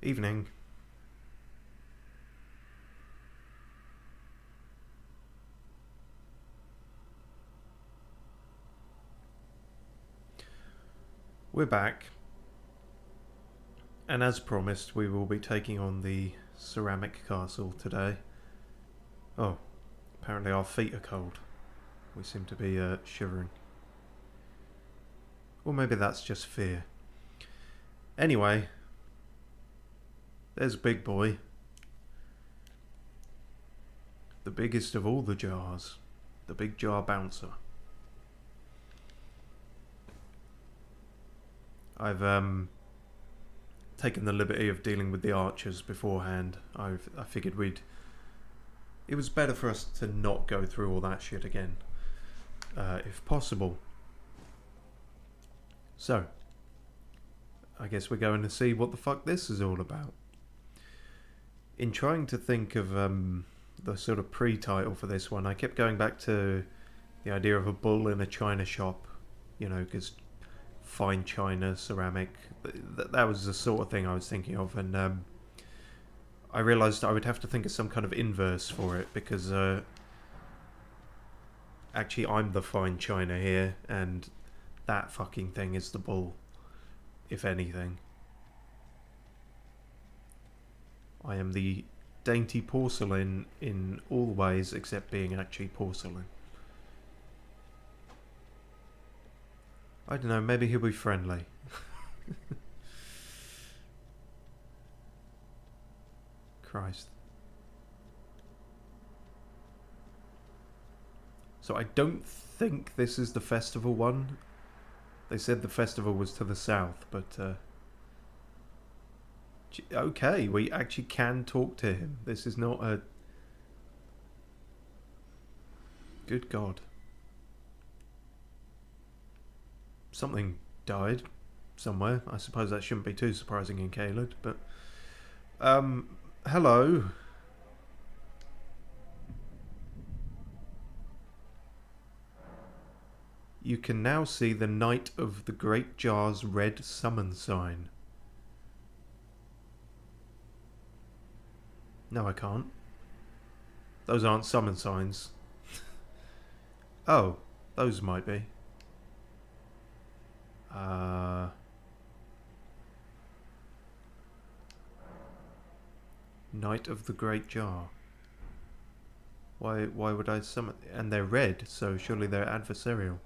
Evening. We're back. And as promised, we will be taking on the ceramic castle today. Oh, apparently our feet are cold. We seem to be shivering. Or maybe that's just fear. Anyway, there's Big Boy. The biggest of all the jars. The big jar bouncer. I've taken the liberty of dealing with the archers beforehand. I figured it was better for us to not go through all that shit again, if possible. So, I guess we're going to see what the fuck this is all about. In trying to think of the sort of pre-title for this one, I kept going back to the idea of a bull in a china shop, you know, because fine china, ceramic, that was the sort of thing I was thinking of, and I realised I would have to think of some kind of inverse for it, because actually I'm the fine china here, and that fucking thing is the bull, if anything. I am the dainty porcelain in all ways except being actually porcelain. I don't know, maybe he'll be friendly. Christ. So I don't think this is the festival one. They said the festival was to the south, but okay, we actually can talk to him. This is not a... Good God. Something died somewhere. I suppose that shouldn't be too surprising in Caelid, but... hello. You can now see the Knight of the Great Jar's red summon sign. No, I can't. Those aren't summon signs. Oh, those might be. Knight of the Great Jar. Why would I summon... And they're red, so surely they're adversarial.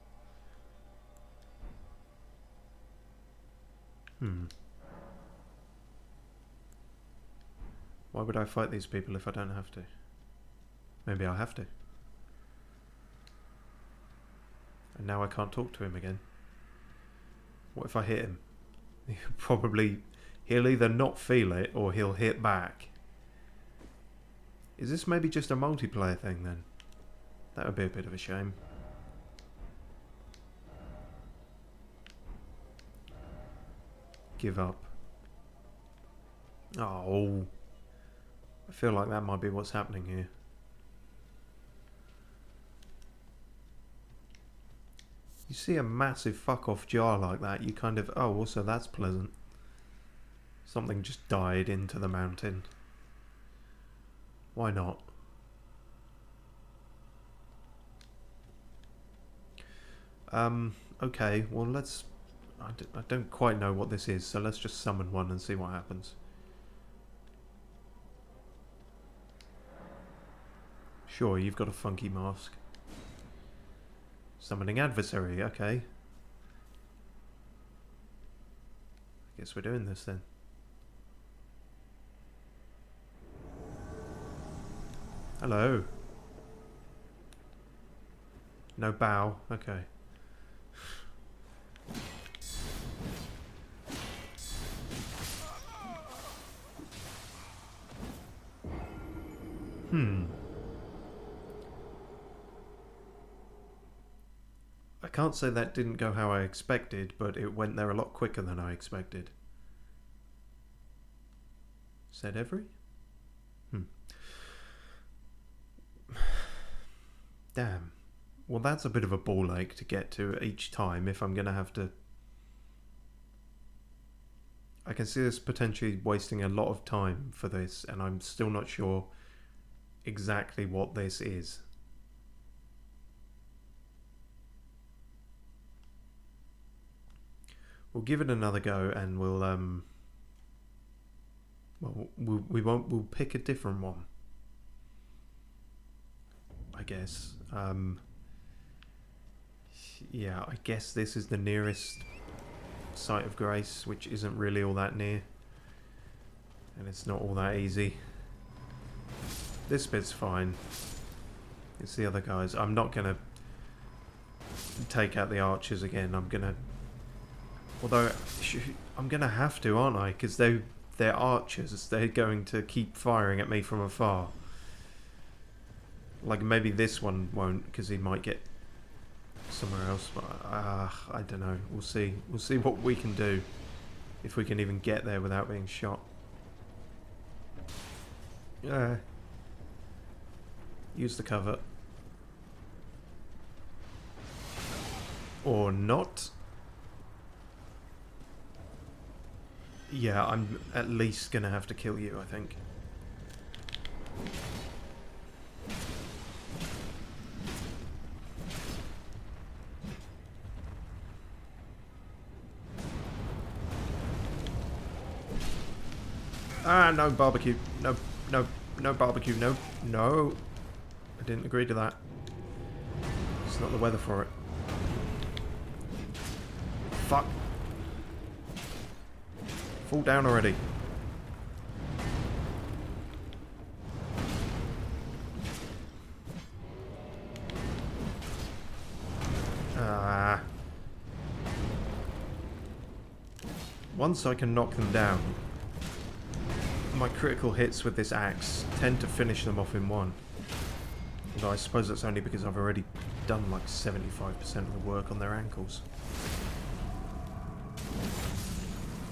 Why would I fight these people if I don't have to? Maybe I'll have to. And now I can't talk to him again. What if I hit him? He'll either not feel it or he'll hit back. Is this maybe just a multiplayer thing then? That would be a bit of a shame. Give up. Oh. I feel like that might be what's happening here. You see a massive fuck off jar like that, you kind of... Oh, also that's pleasant. Something just died into the mountain. Why not? Okay, well let's... I don't quite know what this is, so let's just summon one and see what happens. Sure, you've got a funky mask. Summoning adversary, okay. I guess we're doing this then. Hello. No bow, okay. I can't say that didn't go how I expected, but it went there a lot quicker than I expected. Said every? Damn. Well, that's a bit of a ball ache to get to each time if I'm going to have to... I can see us potentially wasting a lot of time for this, and I'm still not sure exactly what this is. We'll give it another go, and we'll we'll pick a different one, I guess. Yeah, I guess this is the nearest site of grace, which isn't really all that near, and it's not all that easy. This bit's fine. It's the other guys. I'm not gonna take out the archers again. I'm gonna, although I'm gonna have to, aren't I? Because they're archers. They're going to keep firing at me from afar. Like, maybe this one won't, because he might get somewhere else, but I don't know. We'll see. We'll see what we can do, if we can even get there without being shot. Use the cover. Or not. Yeah, I'm at least gonna have to kill you, I think. Ah, no barbecue. No, no, no barbecue. No, no. I didn't agree to that. It's not the weather for it. Fuck. Fall down already. Ah. Once I can knock them down, my critical hits with this axe tend to finish them off in one. Although I suppose that's only because I've already done like 75% of the work on their ankles.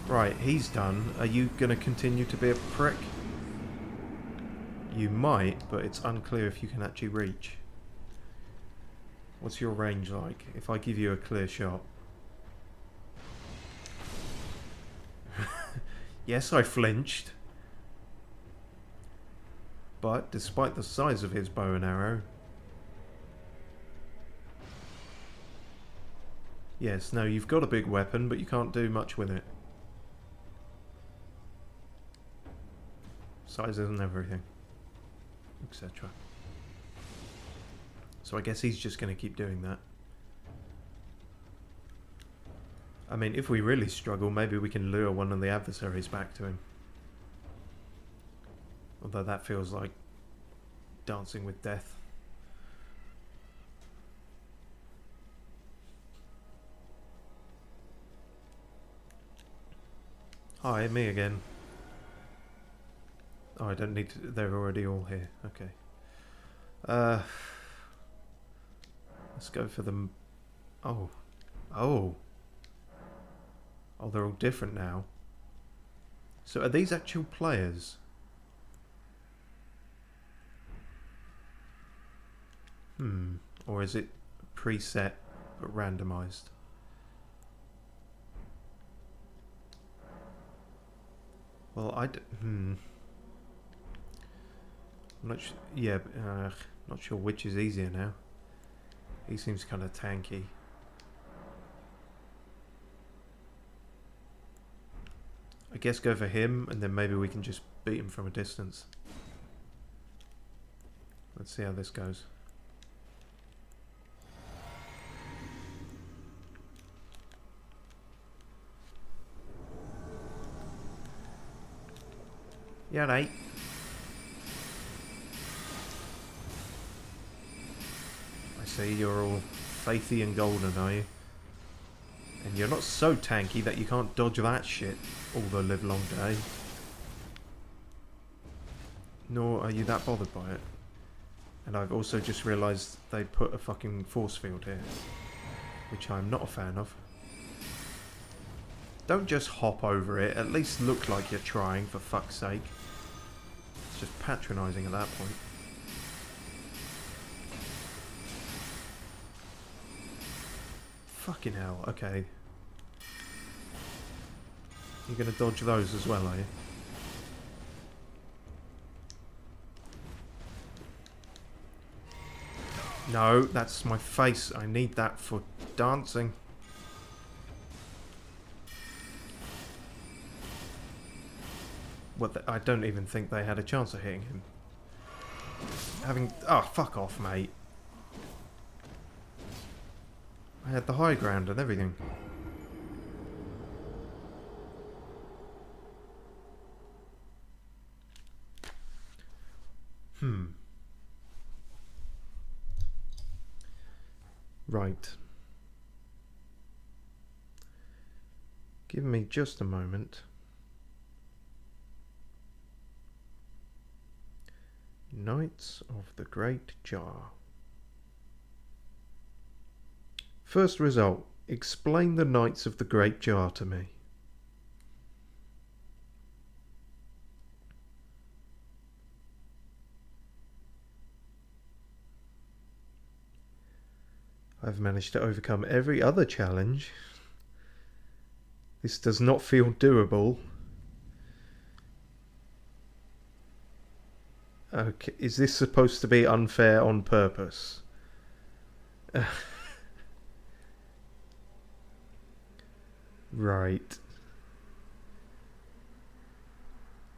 Right, he's done. Are you going to continue to be a prick? You might, but it's unclear if you can actually reach. What's your range like? If I give you a clear shot. Yes, I flinched. But despite the size of his bow and arrow... Yes, no, you've got a big weapon, but you can't do much with it. Size isn't everything. Etc. So I guess he's just going to keep doing that. I mean, if we really struggle, maybe we can lure one of the adversaries back to him. Although that feels like dancing with death. Hi, me again. Oh, I don't need to... They're already all here. Okay. Let's go for them. Oh. Oh. Oh, they're all different now. So are these actual players? Or is it preset but randomized? Well, I'm not yeah, not sure which is easier now. He seems kind of tanky. I guess go for him, and then maybe we can just beat him from a distance. Let's see how this goes. Yeah, mate. I see you're all faithy and golden, are you? And you're not so tanky that you can't dodge that shit all the live long day. Nor are you that bothered by it. And I've also just realised they put a fucking force field here, which I'm not a fan of. Don't just hop over it, at least look like you're trying, for fuck's sake. It's just patronising at that point. Fucking hell, okay. You're going to dodge those as well, are you? No, that's my face. I need that for dancing. Well, I don't even think they had a chance of hitting him. Oh, fuck off, mate. I had the high ground and everything. Right. Give me just a moment. Knights of the Great Jar. First result. Explain the Knights of the Great Jar to me. I've managed to overcome every other challenge. This does not feel doable. Okay, is this supposed to be unfair on purpose? Right.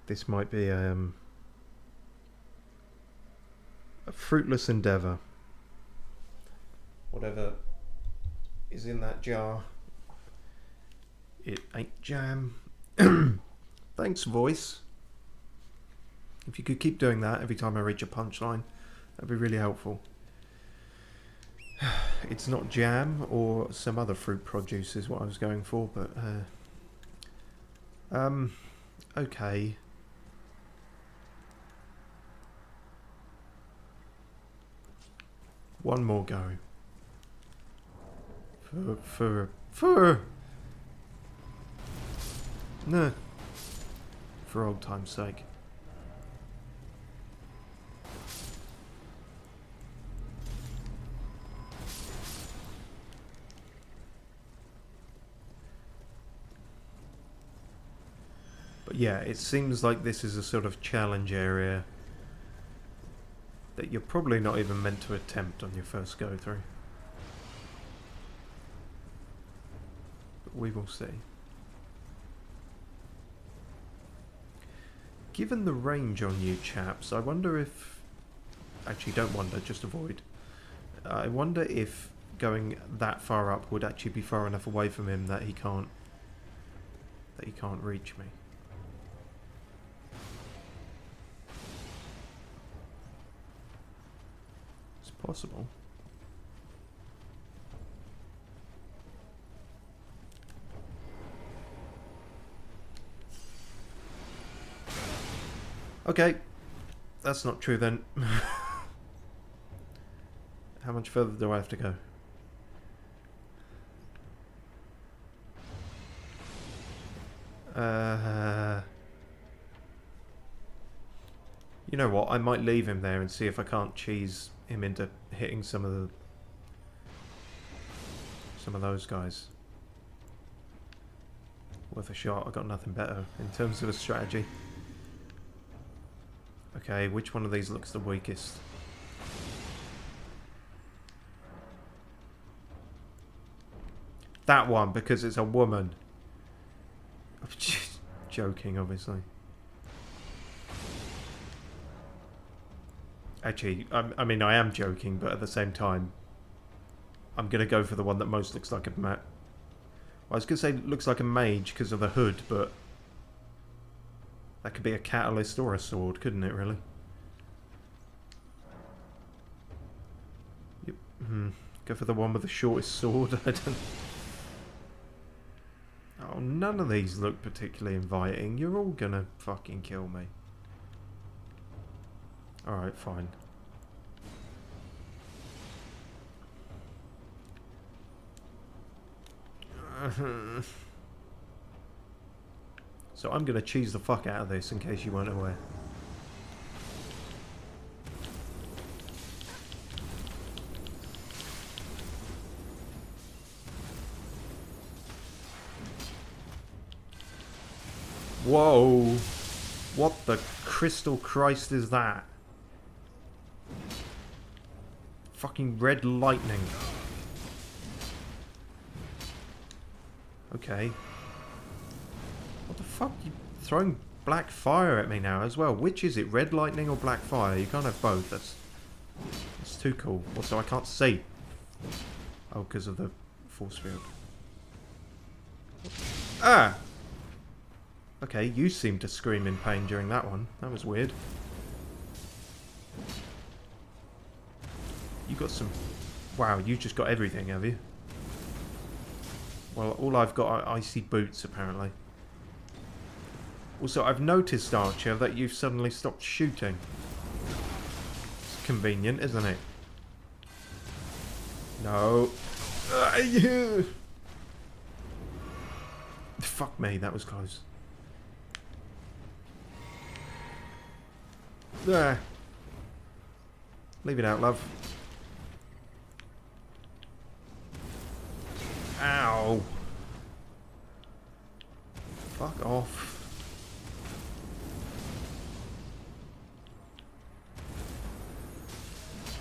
This might be a fruitless endeavour. Whatever is in that jar, it ain't jam. Thanks, voice. If you could keep doing that every time I reach a punchline, that'd be really helpful. It's not jam or some other fruit produce is what I was going for, but okay. One more go. No. For old time's sake. But yeah, it seems like this is a sort of challenge area that you're probably not even meant to attempt on your first go through. But we will see. Given the range on you chaps, I wonder if... Actually, don't wonder, just avoid. I wonder if going that far up would actually be far enough away from him that he can't reach me. It's possible. Okay, that's not true then. How much further do I have to go? You know what? I might leave him there and see if I can't cheese him into hitting some of those guys. Worth a shot. I got nothing better in terms of a strategy. Okay, which one of these looks the weakest? That one, because it's a woman. I'm just joking, obviously. Actually, I mean, I am joking, but at the same time, I'm going to go for the one that most looks like a well, I was going to say looks like a mage because of the hood, but that could be a catalyst or a sword, couldn't it, really? Yep. Go for the one with the shortest sword. I don't... Oh, none of these look particularly inviting. You're all gonna fucking kill me. Alright, fine. So I'm gonna cheese the fuck out of this in case you weren't aware. Whoa! What the crystal Christ is that? Fucking red lightning. Okay. What the fuck? You throwing black fire at me now as well. Which is it? Red lightning or black fire? You can't have both. That's too cool. Also, I can't see. Oh, because of the force field. Ah! Okay, you seemed to scream in pain during that one. That was weird. You got some... Wow, you just got everything, have you? Well, all I've got are icy boots, apparently. Also, I've noticed, Archer, that you've suddenly stopped shooting. It's convenient, isn't it? No. Fuck me, that was close. There. Leave it out, love. Ow. Fuck off.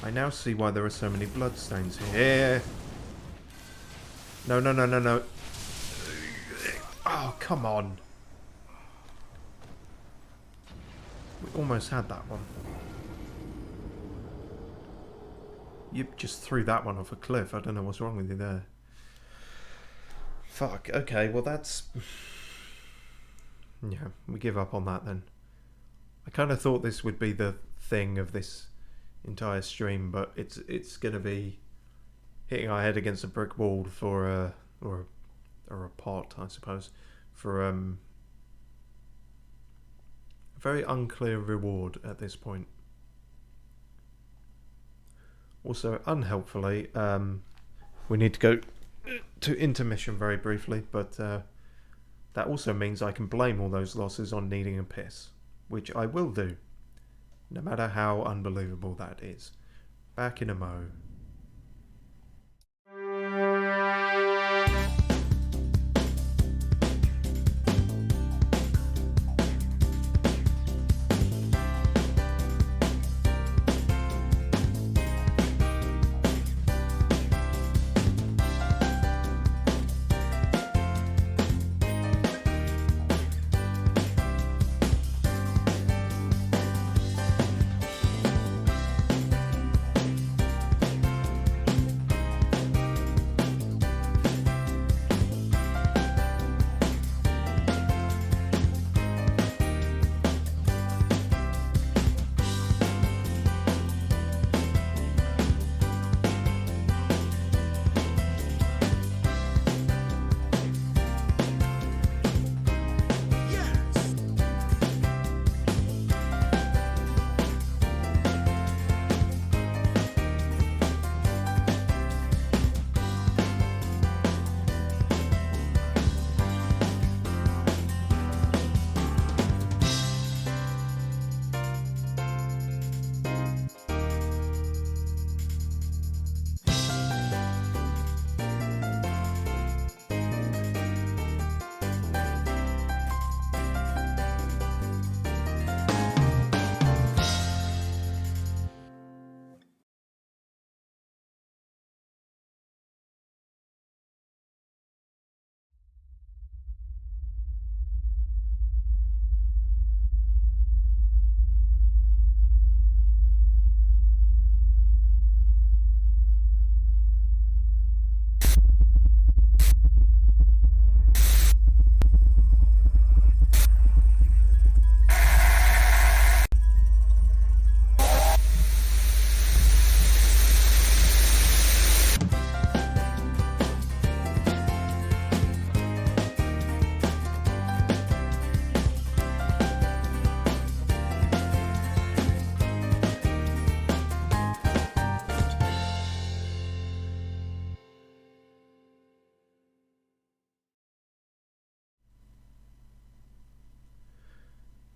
I now see why there are so many bloodstains here. No, no, no, no, no. Oh, come on. We almost had that one. You just threw that one off a cliff. I don't know what's wrong with you there. Fuck. Okay, well that's... Yeah, we give up on that then. I kind of thought this would be the thing of this entire stream, but it's going to be hitting our head against a brick wall for or a pot, I suppose, for a very unclear reward at this point. Also, unhelpfully, we need to go to intermission very briefly, but that also means I can blame all those losses on needing a piss, which I will do, no matter how unbelievable that is. Back in a mo.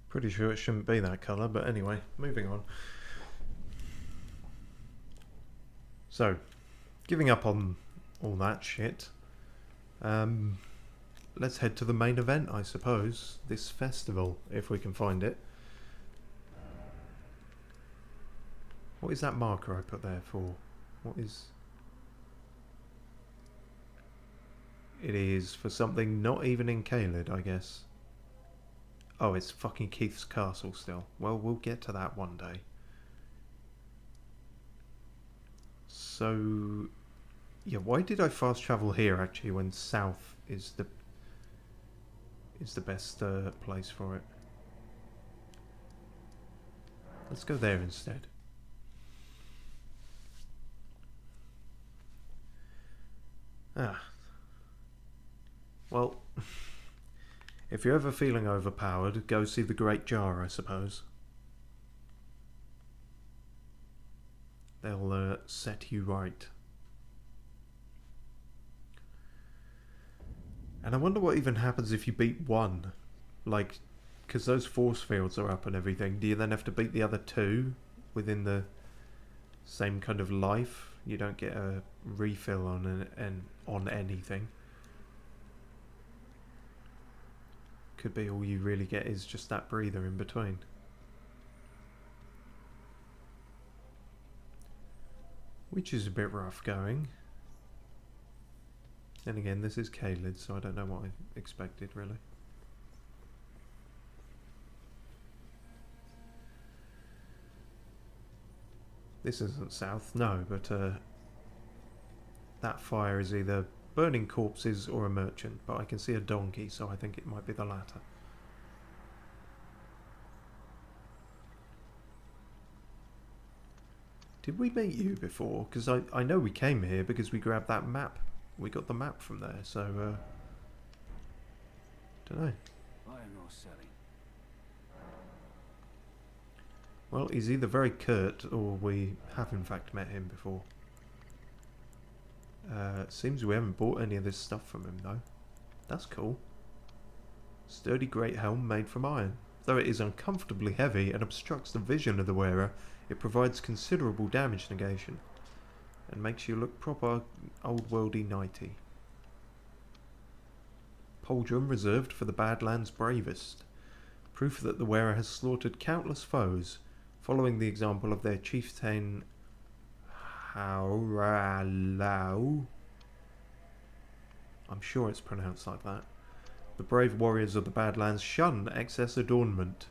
Pretty sure it shouldn't be that colour, but anyway, moving on. So, giving up on all that shit. let's head to the main event, I suppose. This festival, if we can find it. What is that marker I put there for? What is... It is for something not even in Caelid, I guess. Oh, it's fucking Keith's castle still. Well, we'll get to that one day. So... yeah, why did I fast travel here, actually, when south is the best place for it? Let's go there instead. Ah. Well, if you're ever feeling overpowered, go see the Great Jar, I suppose. They'll set you right. And I wonder what even happens if you beat one. Like, because those force fields are up and everything, do you then have to beat the other two within the same kind of life? You don't get a refill on anything. Could be all you really get is just that breather in between. Which is a bit rough going. Then again, this is Caelid, so I don't know what I expected, really. This isn't south, no, but that fire is either burning corpses or a merchant, but I can see a donkey, so I think it might be the latter. Did we meet you before? Because I know we came here because we grabbed that map. We got the map from there, so don't know. Well, he's either very curt or we have in fact met him before. Seems we haven't bought any of this stuff from him though. That's cool. Sturdy great helm made from iron. Though it is uncomfortably heavy and obstructs the vision of the wearer, it provides considerable damage negation and makes you look proper old-worldy knighty. Pauldron reserved for the Badlands bravest. Proof that the wearer has slaughtered countless foes, following the example of their chieftain Hauralau. I'm sure it's pronounced like that. The brave warriors of the Badlands shun excess adornment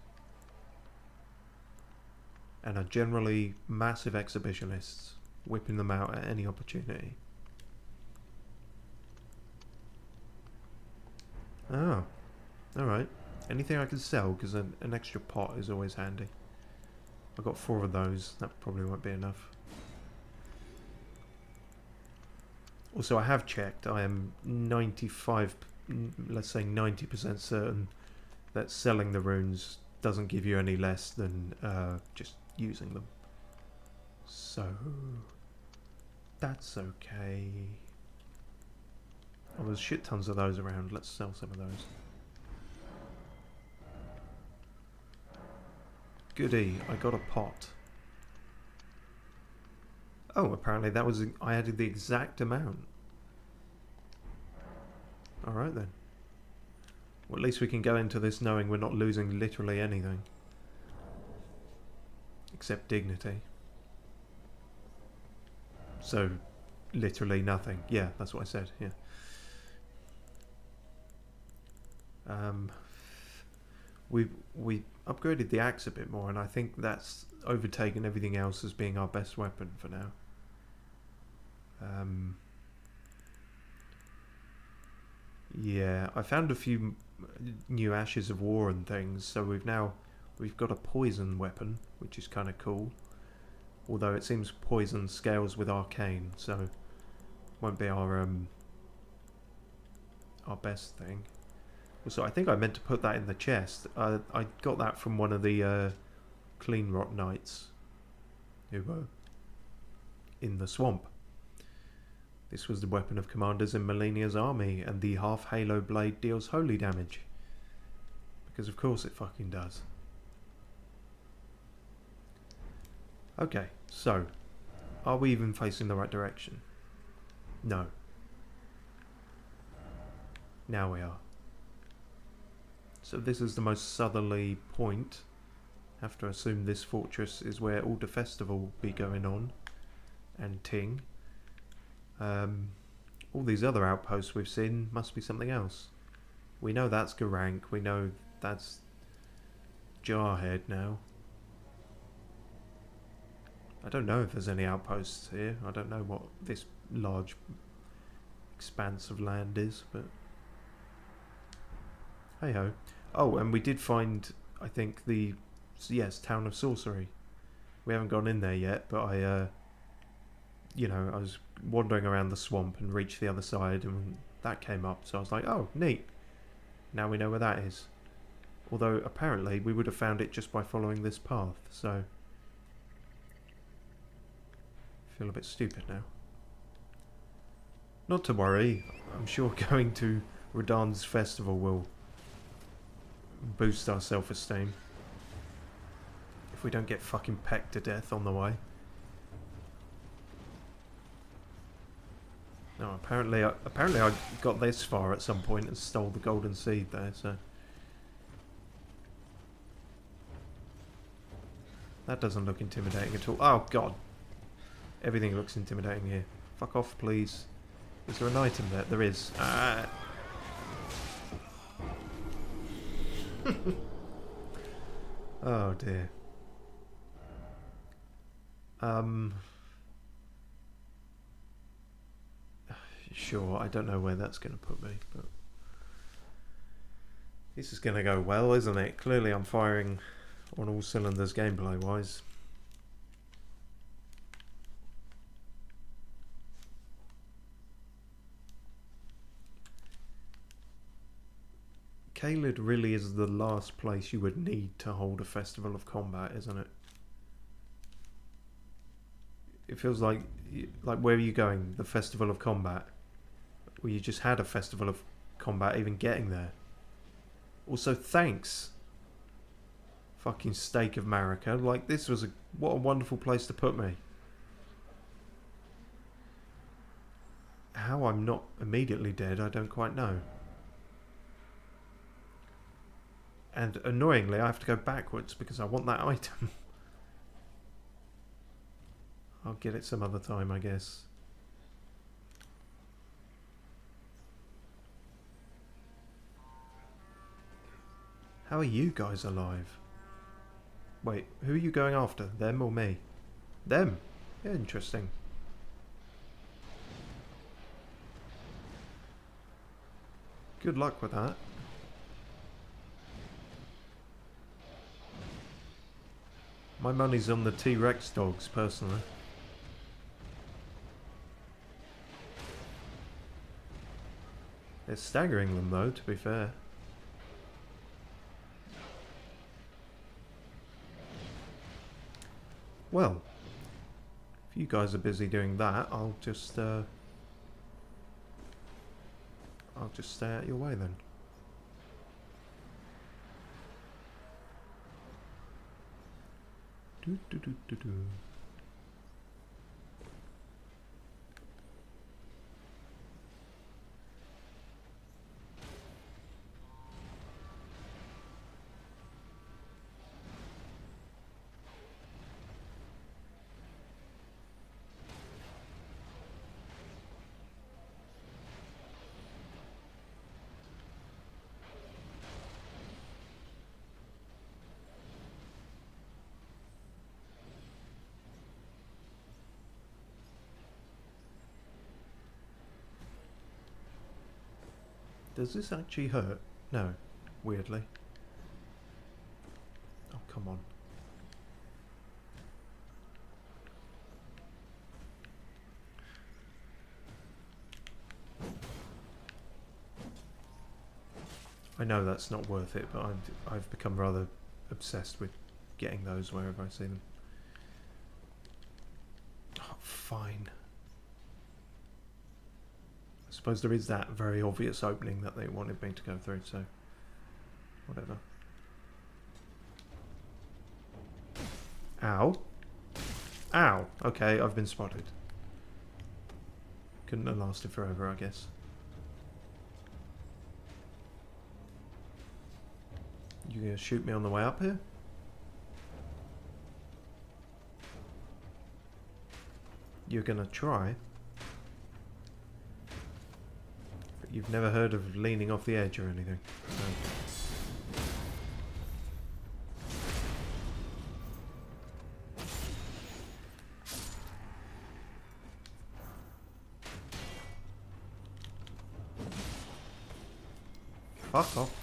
and are generally massive exhibitionists, whipping them out at any opportunity. Oh, alright. Anything I can sell, because an extra pot is always handy. I've got 4 of those, that probably won't be enough. Also, I have checked, I am 95, let's say 90% certain that selling the runes doesn't give you any less than just using them. So, that's okay. Oh, there's shit tons of those around, let's sell some of those. Goody, I got a pot. Oh, apparently that was... I added the exact amount. Alright then. Well, at least we can go into this knowing we're not losing literally anything. Except dignity. So, literally nothing. Yeah, that's what I said, yeah. We upgraded the axe a bit more, and I think that's overtaken everything else as being our best weapon for now. Yeah, I found a few new ashes of war and things, so we've got a poison weapon, which is kind of cool. Although it seems poison scales with arcane, so won't be our best thing. So I think I meant to put that in the chest. I got that from one of the Clean Rot Knights who were in the swamp. This was the weapon of commanders in Melinia's army, and the half-halo blade deals holy damage. Because of course it fucking does. Okay, so, are we even facing the right direction? No. Now we are. So this is the most southerly point. Have to assume this fortress is where all the festival will be going on. And Ting. All these other outposts we've seen must be something else. We know that's Garank. We know that's Jarhead now. I don't know if there's any outposts here. I don't know what this large expanse of land is, but hey ho. Oh, and we did find, I think, the Town of Sorcery. We haven't gone in there yet, but I was wandering around the swamp and reached the other side, and that came up. So I was like, oh, neat. Now we know where that is. Although apparently we would have found it just by following this path. So I feel a bit stupid now. Not to worry. I'm sure going to Radahn's festival will boost our self-esteem. If we don't get fucking pecked to death on the way. No, apparently I got this far at some point and stole the golden seed there, so that doesn't look intimidating at all. Oh god. Everything looks intimidating here. Fuck off, please. Is there an item there? There is. Ah. Oh dear. Sure, I don't know where that's going to put me, but this is going to go well, isn't it? Clearly I'm firing on all cylinders gameplay-wise. Caelid really is the last place you would need to hold a festival of combat, isn't it? It feels like where are you going? The festival of combat? Well, you just had a festival of combat even getting there. Also, thanks. Fucking steak of Marika. Like, this was what a wonderful place to put me. How I'm not immediately dead, I don't quite know. And annoyingly, I have to go backwards because I want that item. I'll get it some other time, I guess. How are you guys alive? Wait, who are you going after? Them or me? Them? Yeah, interesting. Good luck with that. My money's on the T-Rex dogs, personally. It's staggering them, though, to be fair. Well, if you guys are busy doing that, I'll just stay out your way then. Do do do do do. Does this actually hurt? No, weirdly. Oh, come on. I know that's not worth it, but I've become rather obsessed with getting those wherever I see them. Oh, fine. I suppose there is that very obvious opening that they wanted me to go through, so whatever. Ow. Ow. Okay, I've been spotted. Couldn't have lasted forever, I guess. You gonna shoot me on the way up here? You're gonna try? But you've never heard of leaning off the edge or anything? No. Fuck off.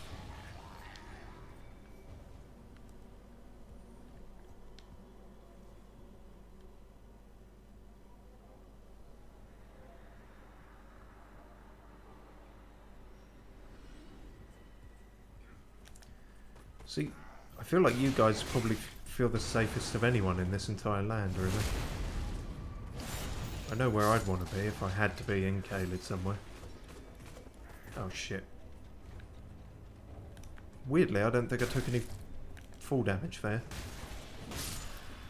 See, I feel like you guys probably feel the safest of anyone in this entire land, really. I know where I'd want to be if I had to be in Caelid somewhere. Oh shit. Weirdly, I don't think I took any full damage there.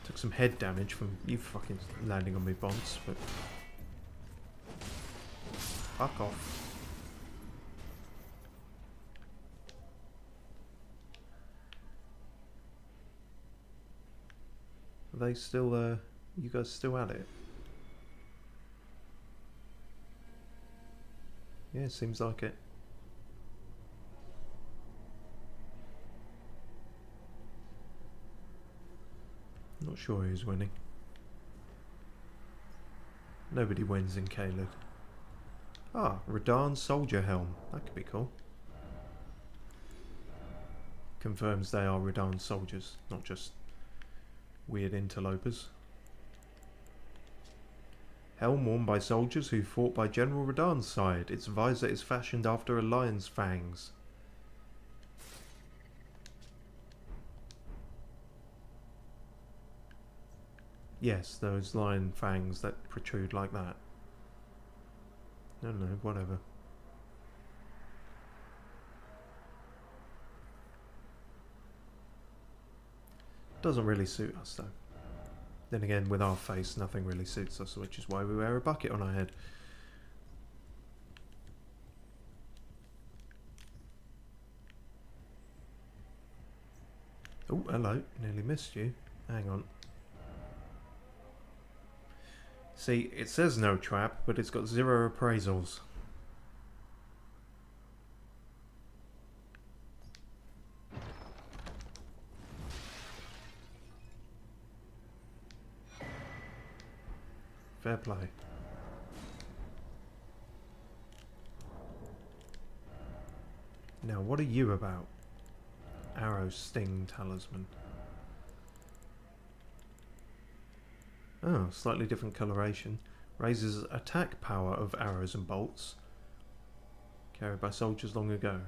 Took some head damage from you fucking landing on me bombs, but... Fuck off. Are they still, you guys still at it? Yeah, seems like it. Not sure who's winning. Nobody wins in Caelid. Ah, Radahn soldier helm. That could be cool. Confirms they are Radahn soldiers, not just weird interlopers. Helm worn by soldiers who fought by General Radahn's side. Its visor is fashioned after a lion's fangs. Yes, those lion fangs that protrude like that. I don't know, whatever. Doesn't really suit us though. Then again, with our face, nothing really suits us, which is why we wear a bucket on our head. Oh, hello. Nearly missed you. Hang on. See, it says no trap, but it's got 0 appraisals. Fair play. Now, what are you about? Arrow sting talisman. Oh, slightly different coloration. Raises attack power of arrows and bolts. Carried by soldiers long ago.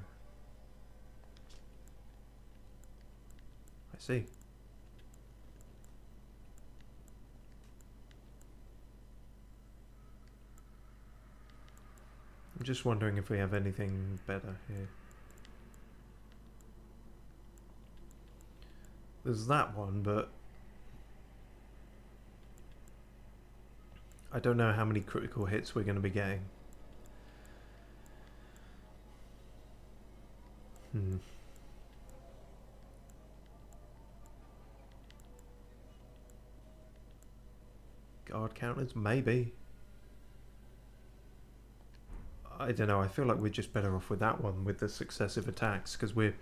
I see. I'm just wondering if we have anything better here. There's that one, but I don't know how many critical hits we're going to be getting. Guard counters? Maybe. I don't know, I feel like we're just better off with that one, with the successive attacks, because we're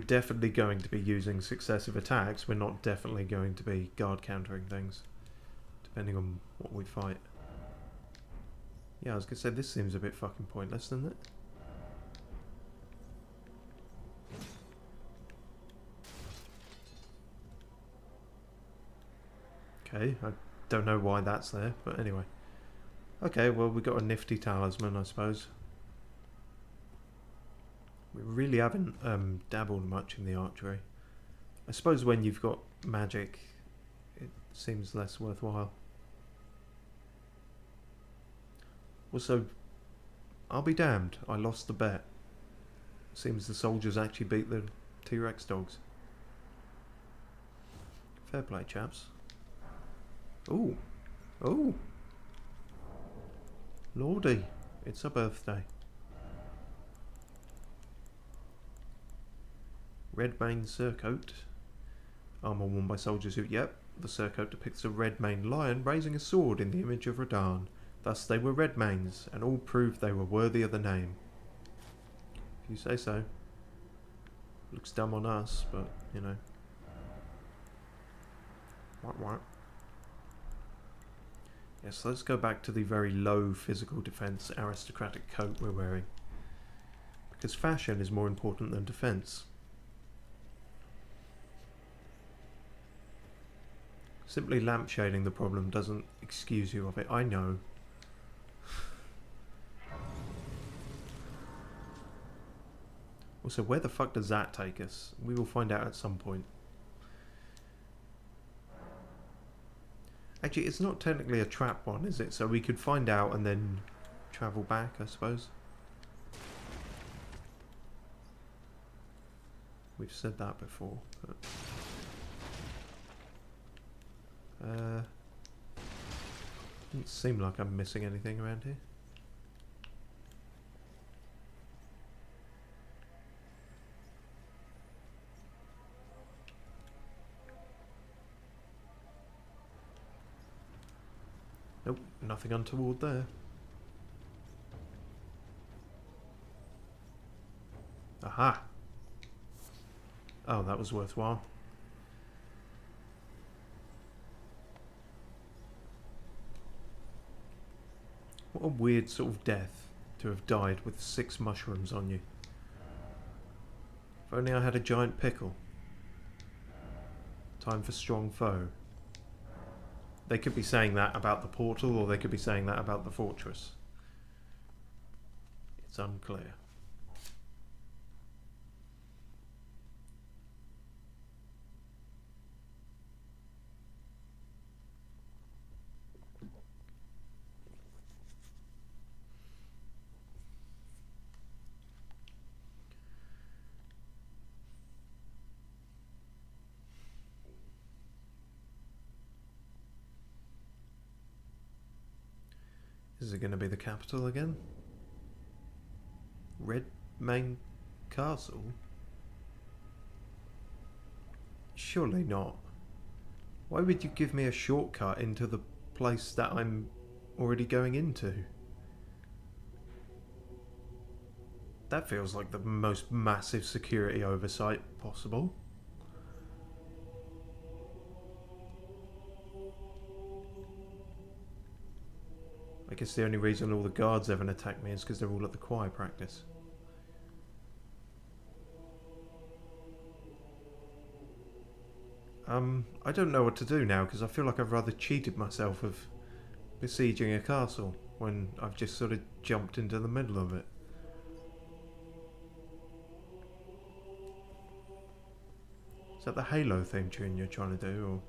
definitely going to be using successive attacks. We're not definitely going to be guard countering things, depending on what we fight. Yeah, I was going to say, this seems a bit fucking pointless, doesn't it? Okay, I don't know why that's there, but anyway. Okay, well, we got a nifty talisman, I suppose. We really haven't dabbled much in the archery. I suppose when you've got magic, it seems less worthwhile. Also, I'll be damned, I lost the bet. Seems the soldiers actually beat the T-Rex dogs. Fair play, chaps. Ooh. Ooh. Lordy, it's her birthday. Red mane surcoat. Armour worn by soldiers who... Yep, the surcoat depicts a red maned lion raising a sword in the image of Radahn. Thus they were red manes, and all proved they were worthy of the name. If you say so. Looks dumb on us, but, you know. What? Yes, let's go back to the very low physical defense aristocratic coat we're wearing. Because fashion is more important than defense. Simply lampshading the problem doesn't excuse you of it, I know. Also, where the fuck does that take us? We will find out at some point. Actually, it's not technically a trap one, is it? So we could find out and then travel back, I suppose. We've said that before. But doesn't seem like I'm missing anything around here. Nope, nothing untoward there. Aha! Oh, that was worthwhile. What a weird sort of death to have died with 6 mushrooms on you. If only I had a giant pickle. Time for strong foe. They could be saying that about the portal, or they could be saying that about the fortress. It's unclear. Is it going to be the capital again? Red Mane Castle? Surely not. Why would you give me a shortcut into the place that I'm already going into? That feels like the most massive security oversight possible. I guess the only reason all the guards haven't attacked me is because they're all at the choir practice. I don't know what to do now because I feel like I've rather cheated myself of besieging a castle when I've just sort of jumped into the middle of it. Is that the Halo theme tune you're trying to do, or...?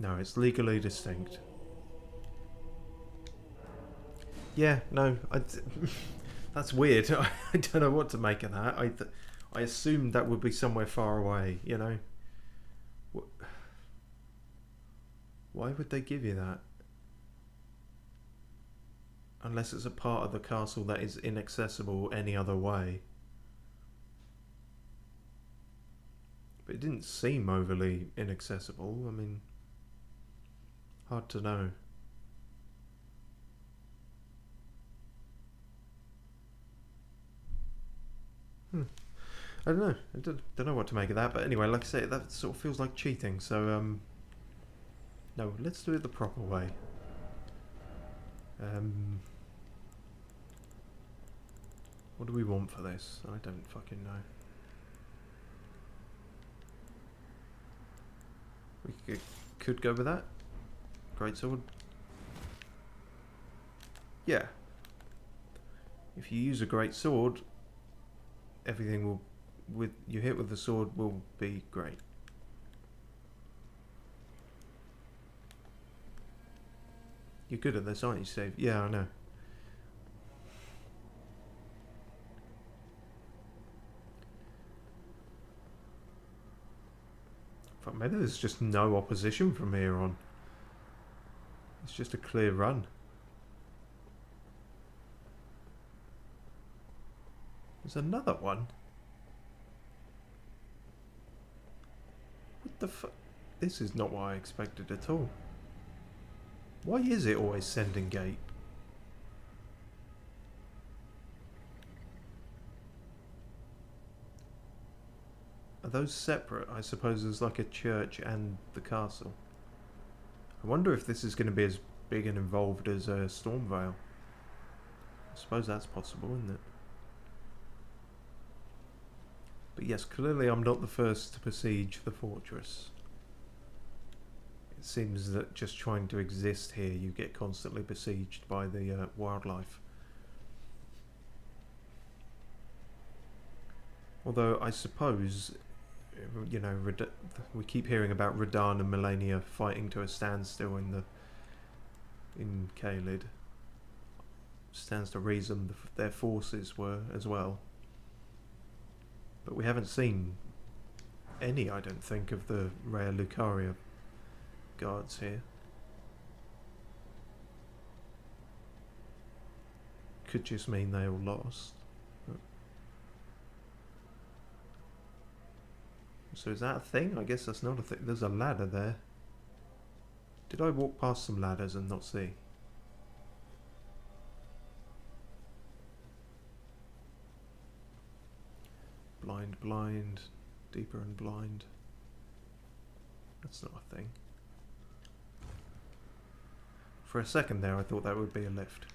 No, it's legally distinct. Yeah, no, that's weird. I don't know what to make of that. I assumed that would be somewhere far away, you know? Why would they give you that? Unless it's a part of the castle that is inaccessible any other way. But it didn't seem overly inaccessible. I mean, hard to know. I don't know. I don't know what to make of that. But anyway, like I say, that sort of feels like cheating. So, no, let's do it the proper way. What do we want for this? I don't fucking know. We could go with that. Great sword. Yeah. If you use a great sword, everything will, with you hit with the sword, will be great. You're good at this, aren't you, Steve? Yeah, I know. But maybe there's just no opposition from here on. It's just a clear run. There's another one. What the fuck? This is not what I expected at all. Why is it always sending gate? Are those separate? I suppose there's like a church and the castle. I wonder if this is going to be as big and involved as Stormvale. I suppose that's possible, isn't it? But yes, clearly I'm not the first to besiege the fortress. It seems that just trying to exist here, you get constantly besieged by the wildlife. Although I suppose, you know, we keep hearing about Radahn and Melania fighting to a standstill in Caelid. Stands to reason their forces were as well. But we haven't seen any, I don't think, of the rare Lucaria guards here. Could just mean they all lost. So is that a thing? I guess that's not a thing. There's a ladder there. Did I walk past some ladders and not see? Blind, blind, deeper and blind. That's not a thing. For a second there I thought that would be a lift.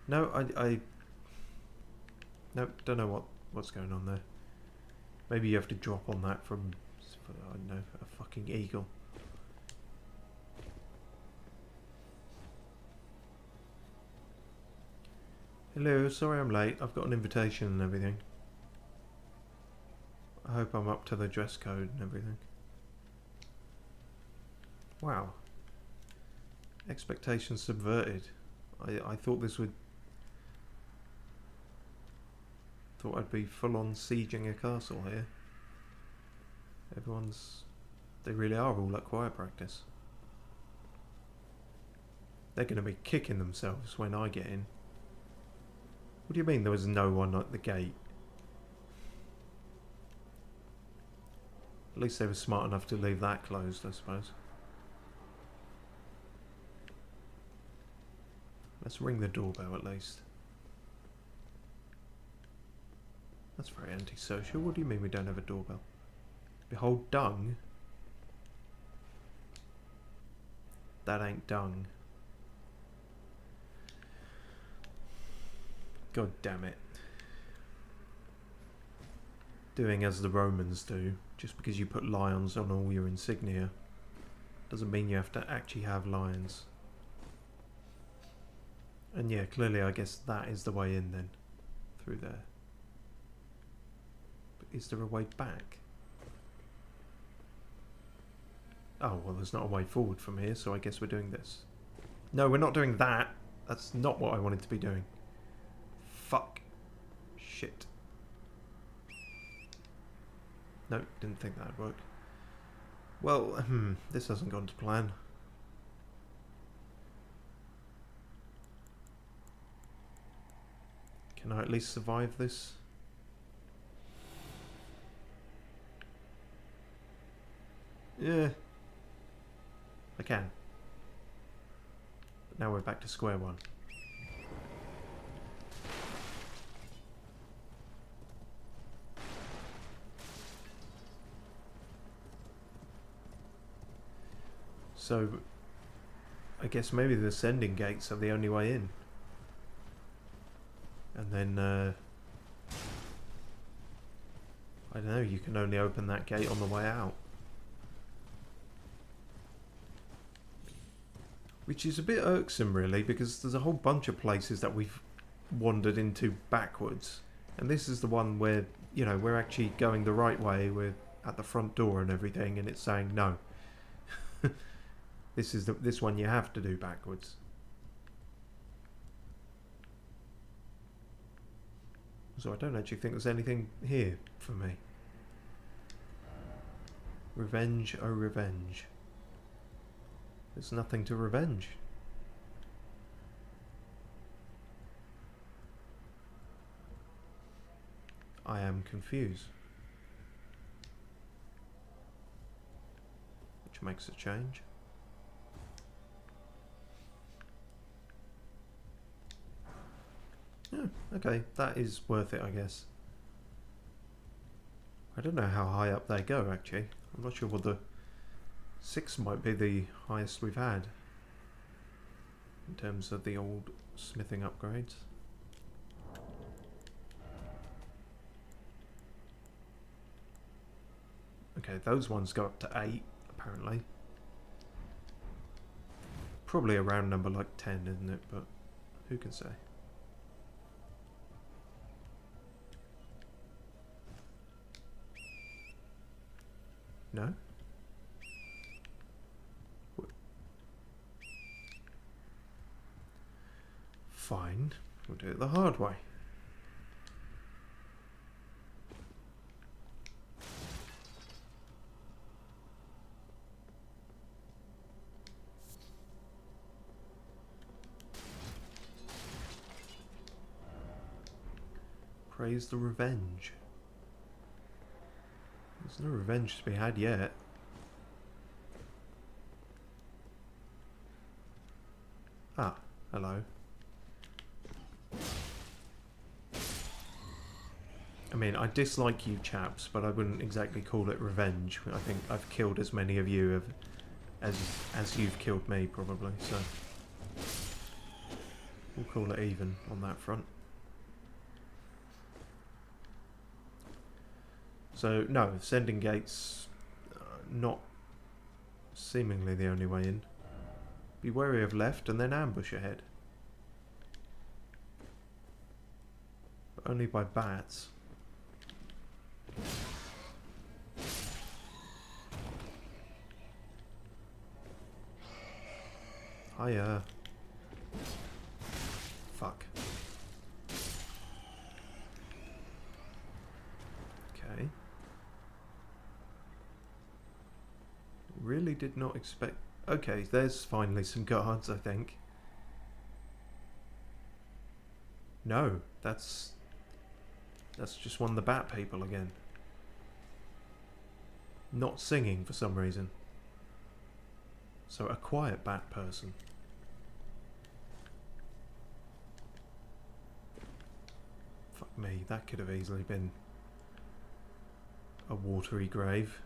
No, no, don't know what's going on there. Maybe you have to drop on that from, I don't know, a fucking eagle. Hello, sorry I'm late. I've got an invitation and everything. I hope I'm up to the dress code and everything. Wow. Expectations subverted. I thought this would... Thought I'd be full on sieging a castle here. They really are all at choir practice. They're going to be kicking themselves when I get in. What do you mean there was no one at the gate? At least they were smart enough to leave that closed, I suppose. Let's ring the doorbell at least. That's very antisocial. What do you mean we don't have a doorbell? Behold dung. That ain't dung. God damn it. Doing as the Romans do, just because you put lions on all your insignia, doesn't mean you have to actually have lions. And yeah, clearly I guess that is the way in then. Through there. But is there a way back? Oh, well there's not a way forward from here, so I guess we're doing this. No, we're not doing that. That's not what I wanted to be doing. Fuck. Shit. No, didn't think that'd work. Well, this hasn't gone to plan. Can I at least survive this? Yeah. I can. But now we're back to square one. So, I guess maybe the ascending gates are the only way in. And then, I don't know, you can only open that gate on the way out. Which is a bit irksome really, because there's a whole bunch of places that we've wandered into backwards. And this is the one where, you know, we're actually going the right way, we're at the front door and everything, and it's saying no. This one you have to do backwards. So I don't actually think there's anything here for me. Revenge, oh revenge. There's nothing to revenge. I am confused. Which makes a change. Yeah, okay, that is worth it, I guess. I don't know how high up they go, actually. I'm not sure what the... 6 might be the highest we've had in terms of the old smithing upgrades. Okay, those ones go up to 8, apparently. Probably a round number like 10, isn't it? But who can say? No? Fine. We'll do it the hard way. Praise the revenge. There's no revenge to be had yet. Ah, hello. I mean, I dislike you chaps, but I wouldn't exactly call it revenge. I think I've killed as many of you as you've killed me, probably, so... We'll call it even on that front. So, no, sending gates, not seemingly the only way in. Be wary of left and then ambush ahead. But only by bats. Hiya. Fuck. Okay. Really did not expect... Okay, there's finally some guards, I think. No, that's just one of the bat people again. Not singing for some reason. So a quiet bat person. Fuck me, that could have easily been a watery grave.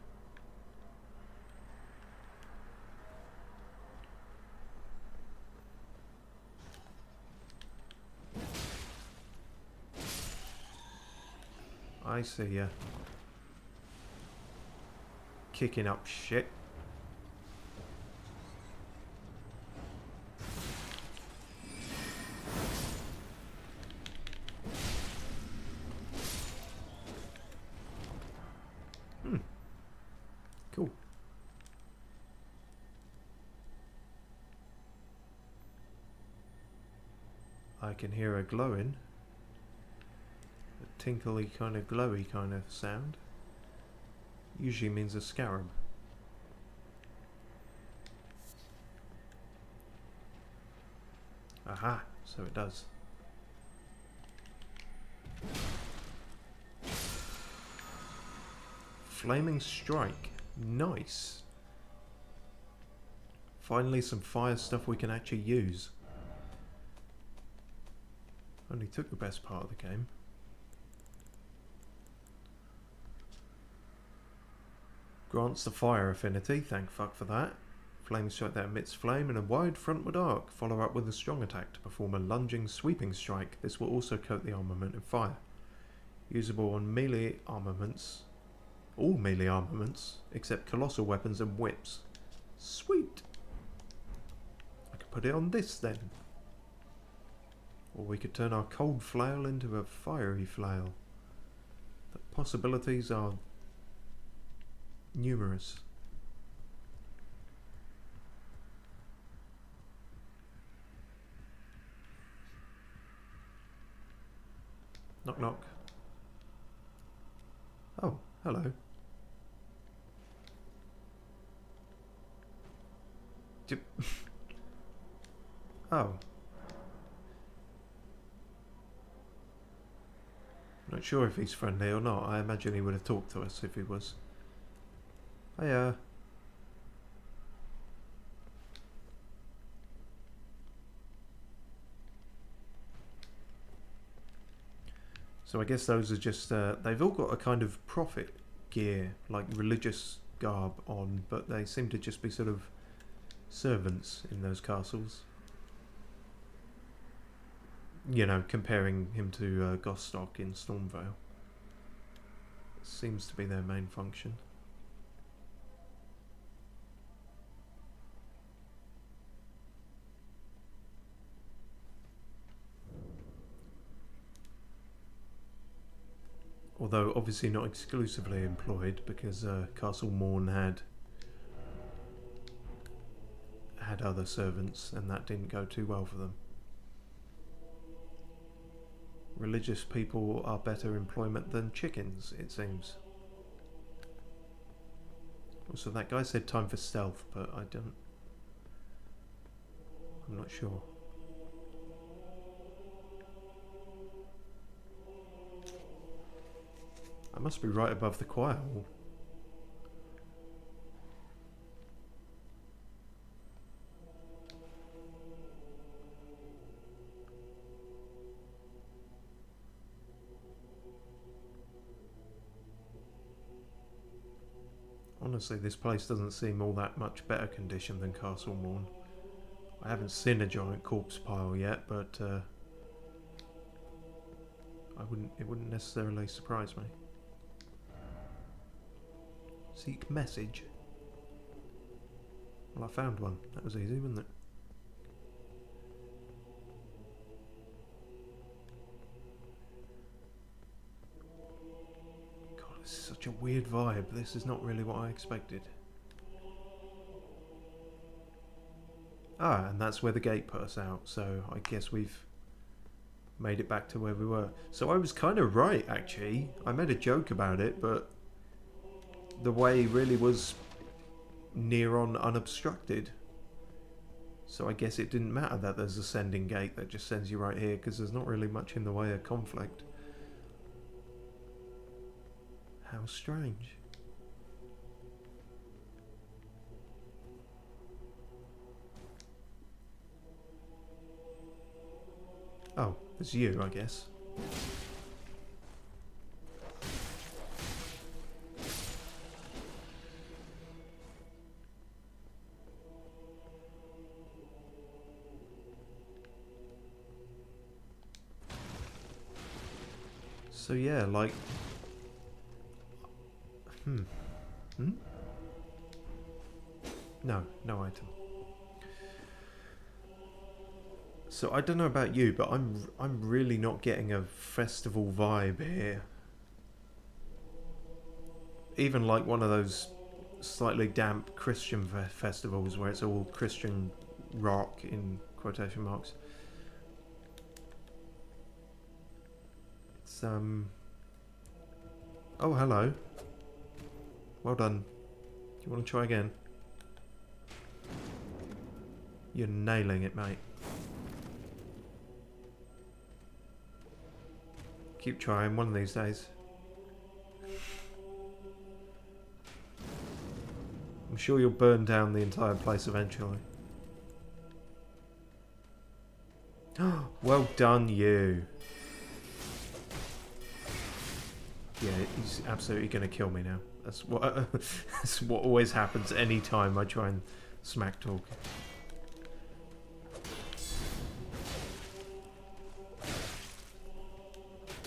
I see ya. Kicking up shit. Cool. I can hear a glowing. A tinkly kind of glowy kind of sound. Usually means a scarab. Aha, so it does. Flaming strike. Nice. Finally some fire stuff we can actually use. Only took the best part of the game. Grants the fire affinity, thank fuck for that. Flame strike that emits flame and a wide frontward arc. Follow up with a strong attack to perform a lunging sweeping strike. This will also coat the armament in fire. Usable on melee armaments. All melee armaments, except colossal weapons and whips. Sweet! I could put it on this then. Or we could turn our cold flail into a fiery flail. The possibilities are numerous. Knock knock. Oh, hello. Oh. Not sure if he's friendly or not. I imagine he would have talked to us if he was. Hiya. So I guess those are just... they've all got a kind of prophet gear, like religious garb on, but they seem to just be sort of servants in those castles. You know, comparing him to Gostock in Stormvale. Seems to be their main function. Although obviously not exclusively employed, because Castle Morn had other servants, and that didn't go too well for them. Religious people are better employment than chickens, it seems. Also, that guy said time for stealth, but I'm not sure. I must be right above the choir hall. Honestly, this place doesn't seem all that much better condition than Castle Morn. I haven't seen a giant corpse pile yet, but it wouldn't necessarily surprise me. Seek message. Well, I found one. That was easy, wasn't it? God, this is such a weird vibe. This is not really what I expected. Ah, and that's where the gate put us out, so I guess we've made it back to where we were. So I was kind of right, actually. I made a joke about it, but the way really was near on unobstructed. So I guess it didn't matter that there's a sending gate that just sends you right here, because there's not really much in the way of conflict. How strange. Oh, it's you, I guess. So yeah, like... No, no item. So I don't know about you, but I'm really not getting a festival vibe here. Even like one of those slightly damp Christian festivals where it's all Christian rock in quotation marks. It's oh, hello. Well done. Do you want to try again? You're nailing it, mate. Keep trying, one of these days. I'm sure you'll burn down the entire place eventually. Well done, you. Yeah, he's absolutely going to kill me now. That's what always happens any time I try and smack talk.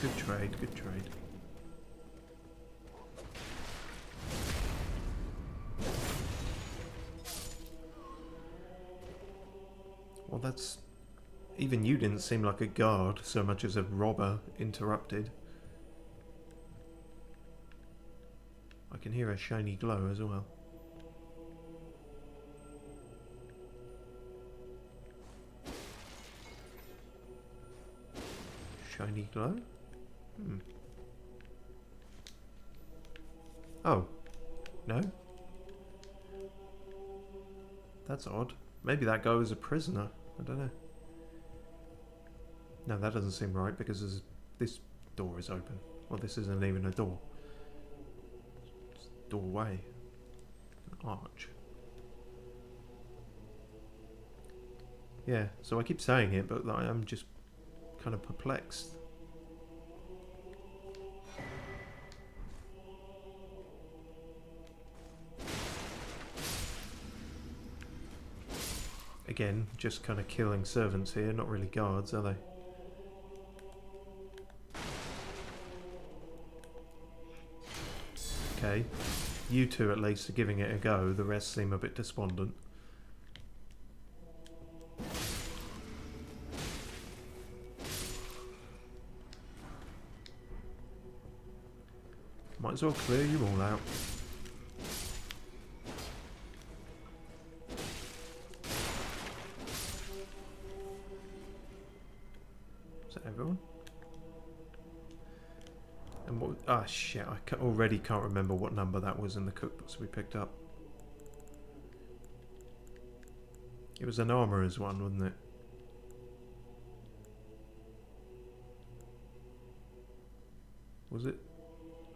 Good trade, good trade. Well, that's... Even you didn't seem like a guard so much as a robber interrupted. I can hear a shiny glow as well. Shiny glow? Oh. No? That's odd. Maybe that guy was a prisoner. I don't know. No, that doesn't seem right because this door is open. Well, this isn't even a door. It's a doorway. An arch. Yeah, so I keep saying it, but I'm just kind of perplexed. Again, just kind of killing servants here, not really guards, are they? Okay, you two at least are giving it a go, the rest seem a bit despondent. Might as well clear you all out. Is that everyone? And what? Ah, shit! I already can't remember what number that was in the cookbooks we picked up. It was an armourer's one, wasn't it? Was it?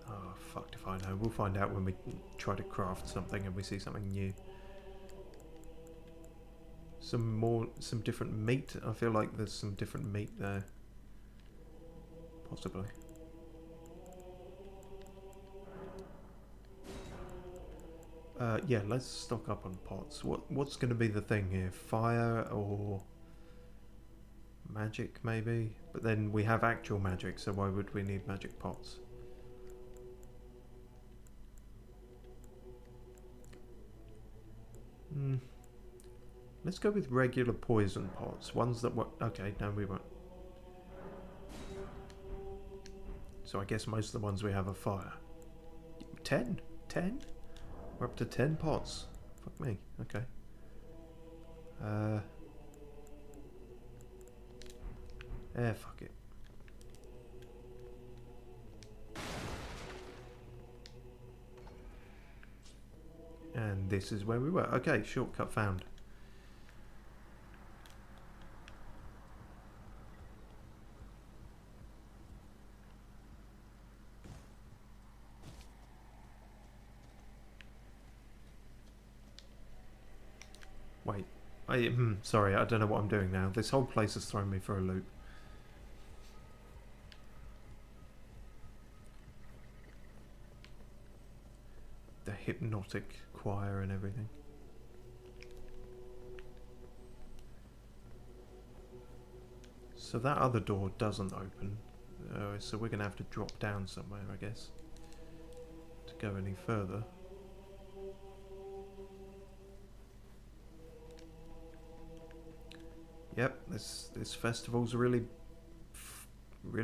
Oh, fucked if I know. We'll find out when we try to craft something and we see something new. Some different meat. I feel like there's some different meat there. Possibly. Yeah, let's stock up on pots. What's going to be the thing here? Fire or magic, maybe? But then we have actual magic, so why would we need magic pots? Let's go with regular poison pots. Ones that work. Okay, no, we won't. So I guess most of the ones we have are fire. 10? 10? We're up to 10 pots. Fuck me. Okay. Fuck it. And this is where we were. Okay, shortcut found. Wait. Sorry, I don't know what I'm doing now. This whole place has thrown me for a loop. The hypnotic choir and everything. So that other door doesn't open. So we're going to have to drop down somewhere, I guess, to go any further. Yep, this festival's really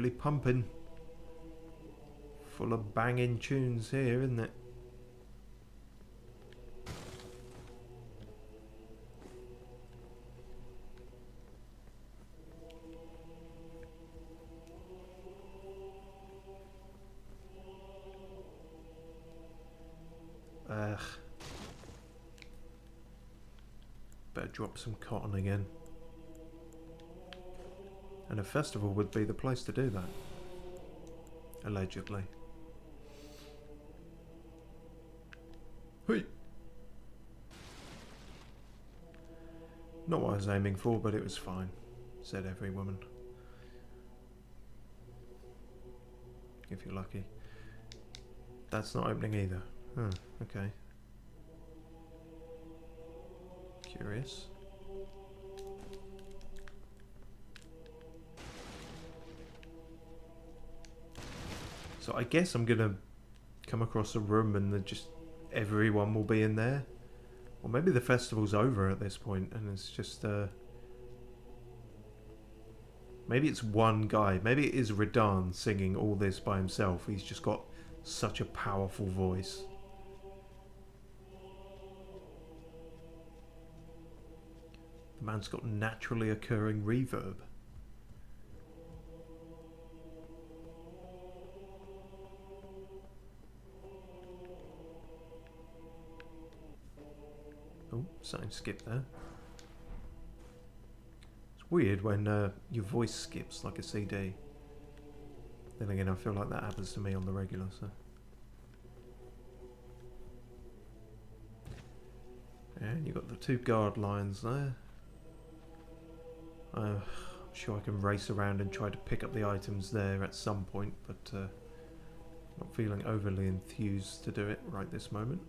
pumping. Full of banging tunes here, isn't it? Better drop some cotton again. And a festival would be the place to do that. Allegedly. Hey! Not what I was aiming for, but it was fine, said every woman. If you're lucky. That's not opening either. Huh, okay. Curious. So I guess I'm gonna come across a room and just everyone will be in there. Or maybe the festival's over at this point and it's just maybe it's one guy. Maybe it is Radahn singing all this by himself. He's just got such a powerful voice. The man's got naturally occurring reverb. Oh, something skipped there. It's weird when your voice skips like a CD. Then again, I feel like that happens to me on the regular, so. And you've got the 2 guard lines there. I'm sure I can race around and try to pick up the items there at some point, but not feeling overly enthused to do it right this moment.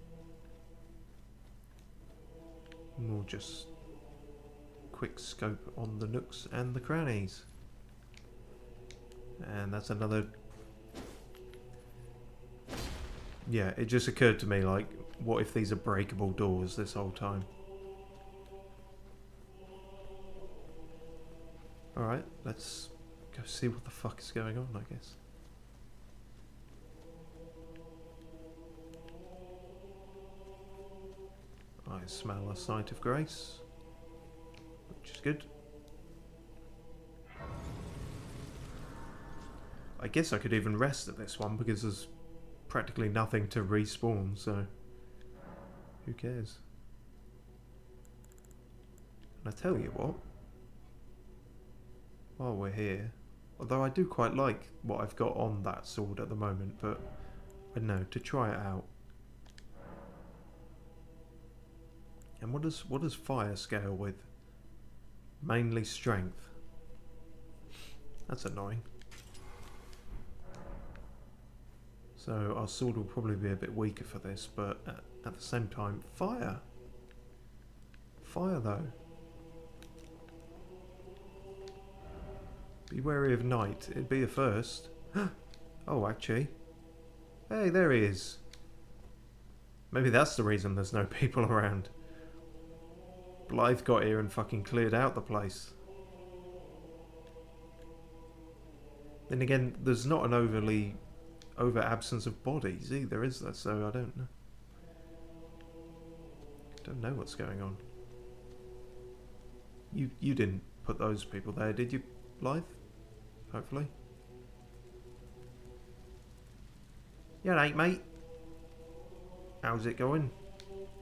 More just quick scope on the nooks and the crannies. And that's another... Yeah, it just occurred to me, like, what if these are breakable doors this whole time? Alright, let's go see what the fuck is going on, I guess. I smell a sight of grace, which is good. I guess I could even rest at this one because there's practically nothing to respawn, so who cares? And I tell you what, while we're here, although I do quite like what I've got on that sword at the moment, but I don't know, to try it out. And what does fire scale with? Mainly strength. That's annoying. So our sword will probably be a bit weaker for this, but at the same time, fire. Fire though. Be wary of night. It'd be a first. Oh, actually. Hey, there he is. Maybe that's the reason there's no people around. Blythe got here and fucking cleared out the place. Then again, there's not an over absence of bodies either, is there? So I don't know. Don't know what's going on. You didn't put those people there, did you, Blythe? Hopefully. Yeah, right, mate. How's it going?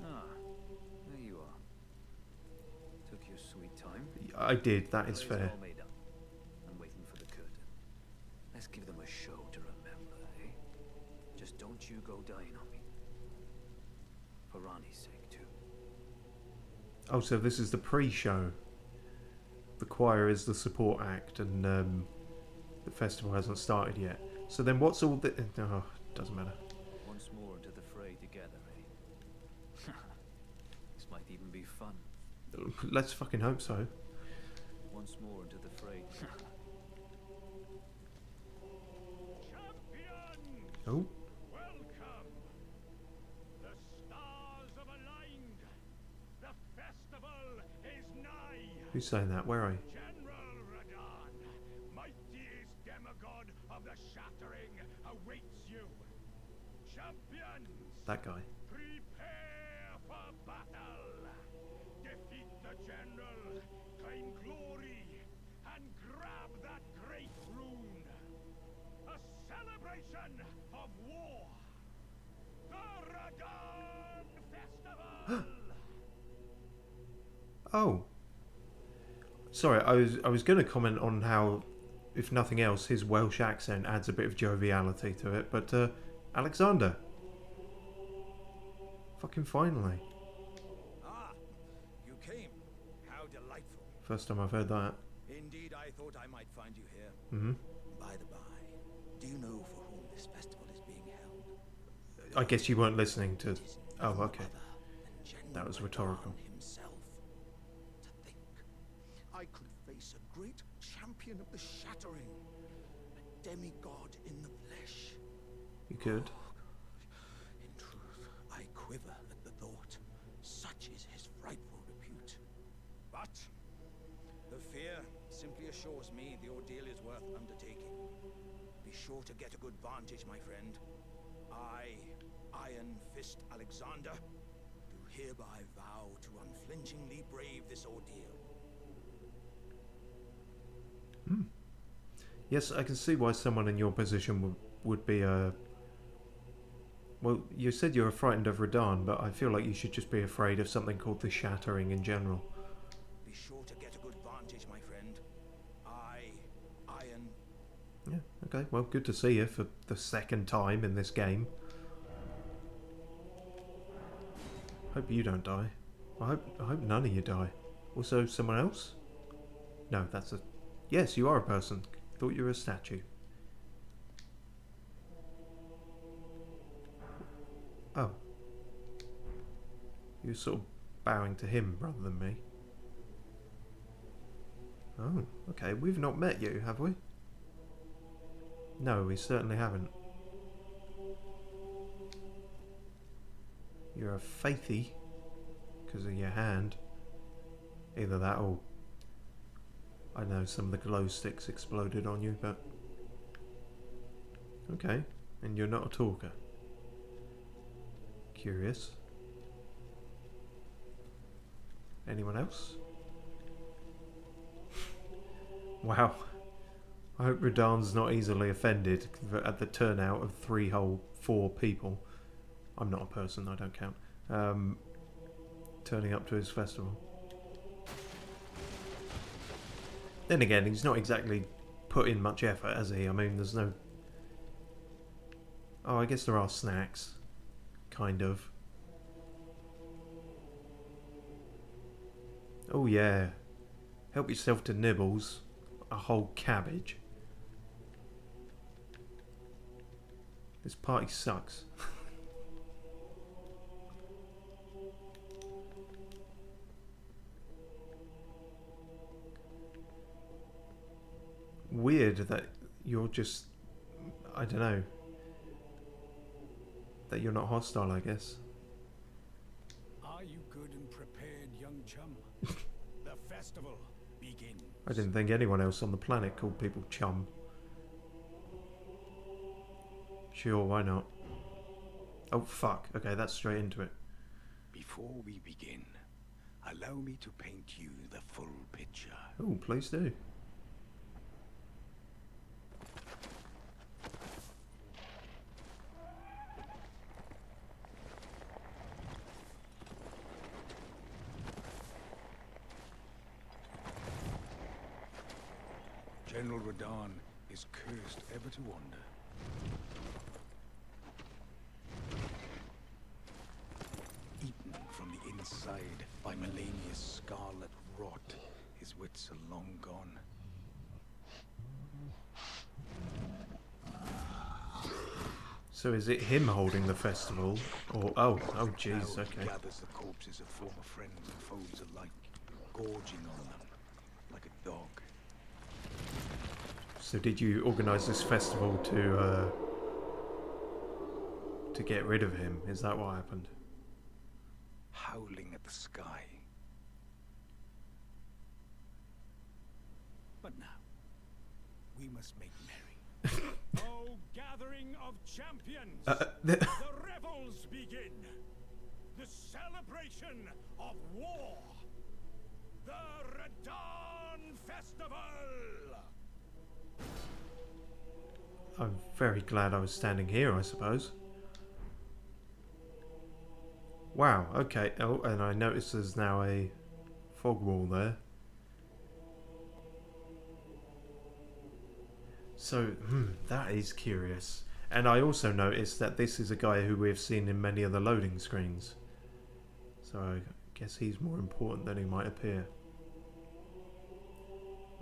Ah, there you are. Took your sweet time. I did, that is fair. All made up. I'm waiting for the curtain. Let's give them a show to remember, eh? Just don't you go dying on me. For Ronnie's sake, too. Oh, so this is the pre-show. The choir is the support act, and the festival hasn't started yet. So then what's all the... Oh, doesn't matter. Once more into the fray together, eh? This might even be fun. Let's fucking hope so. Once more into the fray. Champions! Oh. Welcome! The stars have aligned. The festival is nigh. Who's saying that? Where are you? General Radahn, mightiest demigod of the shattering, awaits you. Champions! That guy. Prepare for battle. Defeat the general, claim glory, and grab that great rune. A celebration of war. The Radahn Festival. Oh. Sorry, I was going to comment on how, if nothing else, his Welsh accent adds a bit of joviality to it, but Alexander. Fucking finally. Ah, you came. How delightful. First time I've heard that. Indeed, I thought I might find you here. Mm-hmm. By the by, do you know for whom this festival is being held? I guess you weren't listening to... It is Oh, none okay. other than General That was rhetorical. Radahn himself. To think, I could face a great champion of the shattering, a demigod in the flesh. You could. In truth, I quiver at the thought. Such is his frightful repute. But the fear simply assures me the ordeal is worth undertaking. Be sure to get a good vantage, my friend. I, Iron Fist Alexander, do hereby vow to unflinchingly brave this ordeal. Hmm. Yes, I can see why someone in your position would be well, you said you were frightened of Radahn, but I feel like you should just be afraid of something called the Shattering in general. Be sure to get a good vantage, my friend. I, Iron... Yeah, Okay, well, good to see you for the second time in this game. Hope you don't die. I hope none of you die. Also, someone else? No, that's a... Yes, you are a person. Thought you were a statue. Oh. You're sort of bowing to him rather than me. Oh, okay. We've not met you, have we? No, we certainly haven't. You're a faithy because of your hand. Either that or... I know some of the glow sticks exploded on you, but... Okay, and you're not a talker. Curious. Anyone else? Wow. I hope Radahn's not easily offended at the turnout of 3 whole 4 people. I'm not a person, I don't count. Turning up to his festival. Then again, he's not exactly put in much effort, has he? I mean, there's no... Oh, I guess there are snacks. Kind of. Oh yeah. Help yourself to nibbles. A whole cabbage. This party sucks. Weird that you're just... I don't know. That you're not hostile, I guess. Are you good and prepared, young chum? The festival begins. I didn't think anyone else on the planet called people chum. Sure, why not? Oh, fuck. Okay, that's straight into it. Before we begin, allow me to paint you the full picture. Oh, please do. General Radahn is cursed ever to wander. Eaten from the inside by Melania's scarlet rot, his wits are long gone. So is it him holding the festival? Or... Oh jeez, Now okay. he gathers the corpses of former friends and foes alike, gorging on them like a dog. So did you organise this festival to get rid of him? Is that what happened? Howling at the sky. But now, we must make merry. O gathering of champions! The The revels begin! The celebration of war! The Radahn Festival! I'm very glad I was standing here, I suppose. Wow, okay. Oh, and I notice there's now a fog wall there. So, that is curious. And I also noticed that this is a guy who we've seen in many of the loading screens. So I guess he's more important than he might appear.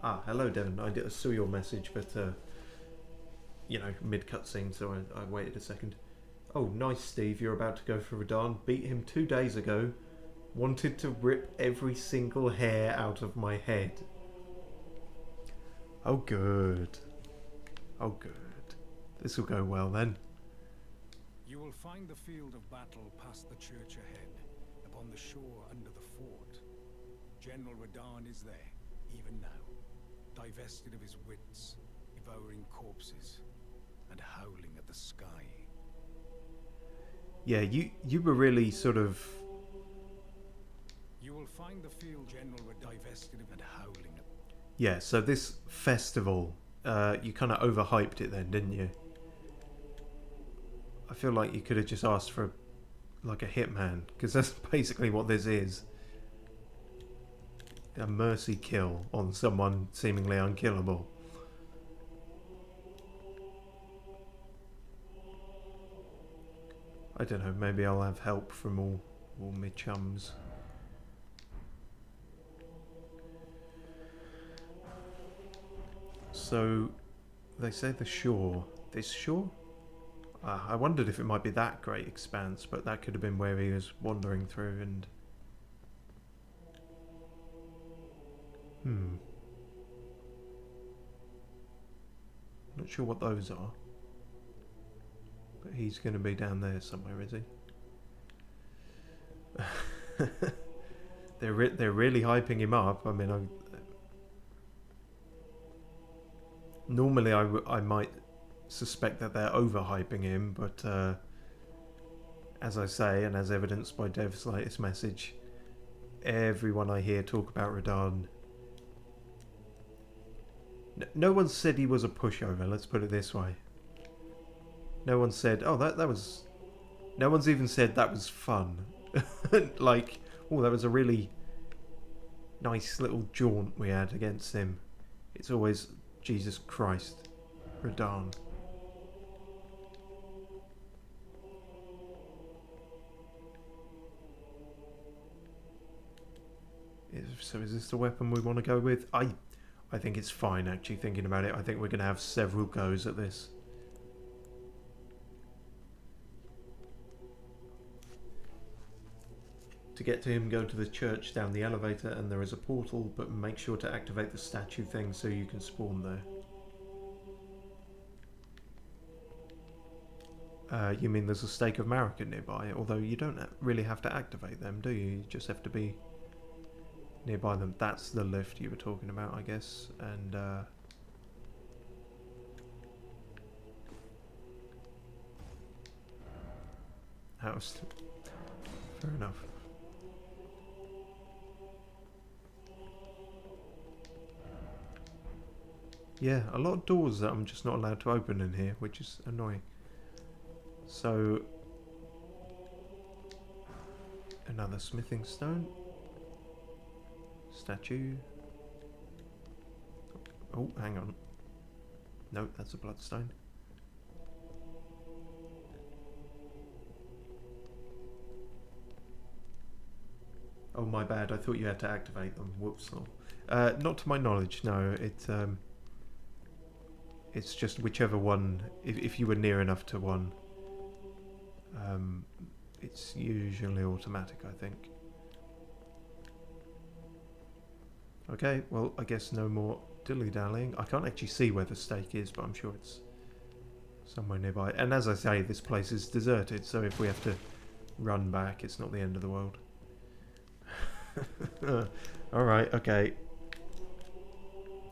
Ah, hello Devon. I saw your message, but you know, mid-cutscene, so I waited a second. Oh, nice, Steve. You're about to go for Radahn. Beat him 2 days ago. Wanted to rip every single hair out of my head. Oh, good. Oh, good. This will go well, then. You will find the field of battle past the church ahead, upon the shore under the fort. General Radahn is there, even now, divested of his wits, devouring corpses, and howling at the sky. Yeah, you were really sort of... You will find the field general divested of and howling at... Yeah, so this festival, you kind of overhyped it then, didn't you? I feel like you could have just asked for, like, a hitman, because that's basically what this is. A mercy kill on someone seemingly unkillable. I don't know, maybe I'll have help from all my chums. So, they say the shore. This shore? I wondered if it might be that great expanse, but that could have been where he was wandering through and... Not sure what those are. But he's going to be down there somewhere, is he? They're really hyping him up. I mean, normally I might suspect that they're overhyping him, but as I say, and as evidenced by Dev's latest message, everyone I hear talk about Radahn. No one said he was a pushover, let's put it this way. No one said, oh, that was... No one's even said that was fun. Like, oh, that was a really nice little jaunt we had against him. It's always, Jesus Christ, Radahn. So is this the weapon we want to go with? I think it's fine, actually, thinking about it. I think we're going to have several goes at this. To get to him, go to the church down the elevator, and there is a portal, but make sure to activate the statue thing so you can spawn there. You mean there's a stake of Marika nearby? Although you don't really have to activate them, do you? You just have to be nearby them. That's the lift you were talking about, I guess. And that was fair enough. Yeah, a lot of doors that I'm just not allowed to open in here, which is annoying. So, another smithing stone. Statue. Oh, hang on. No, that's a bloodstone. Oh, my bad. I thought you had to activate them. Whoops. Not to my knowledge, no. It's just whichever one, if you were near enough to one, it's usually automatic, I think. Okay, well, I guess no more dilly-dallying. I can't actually see where the stake is, but I'm sure it's somewhere nearby. And as I say, this place is deserted, so if we have to run back, it's not the end of the world. Alright, okay.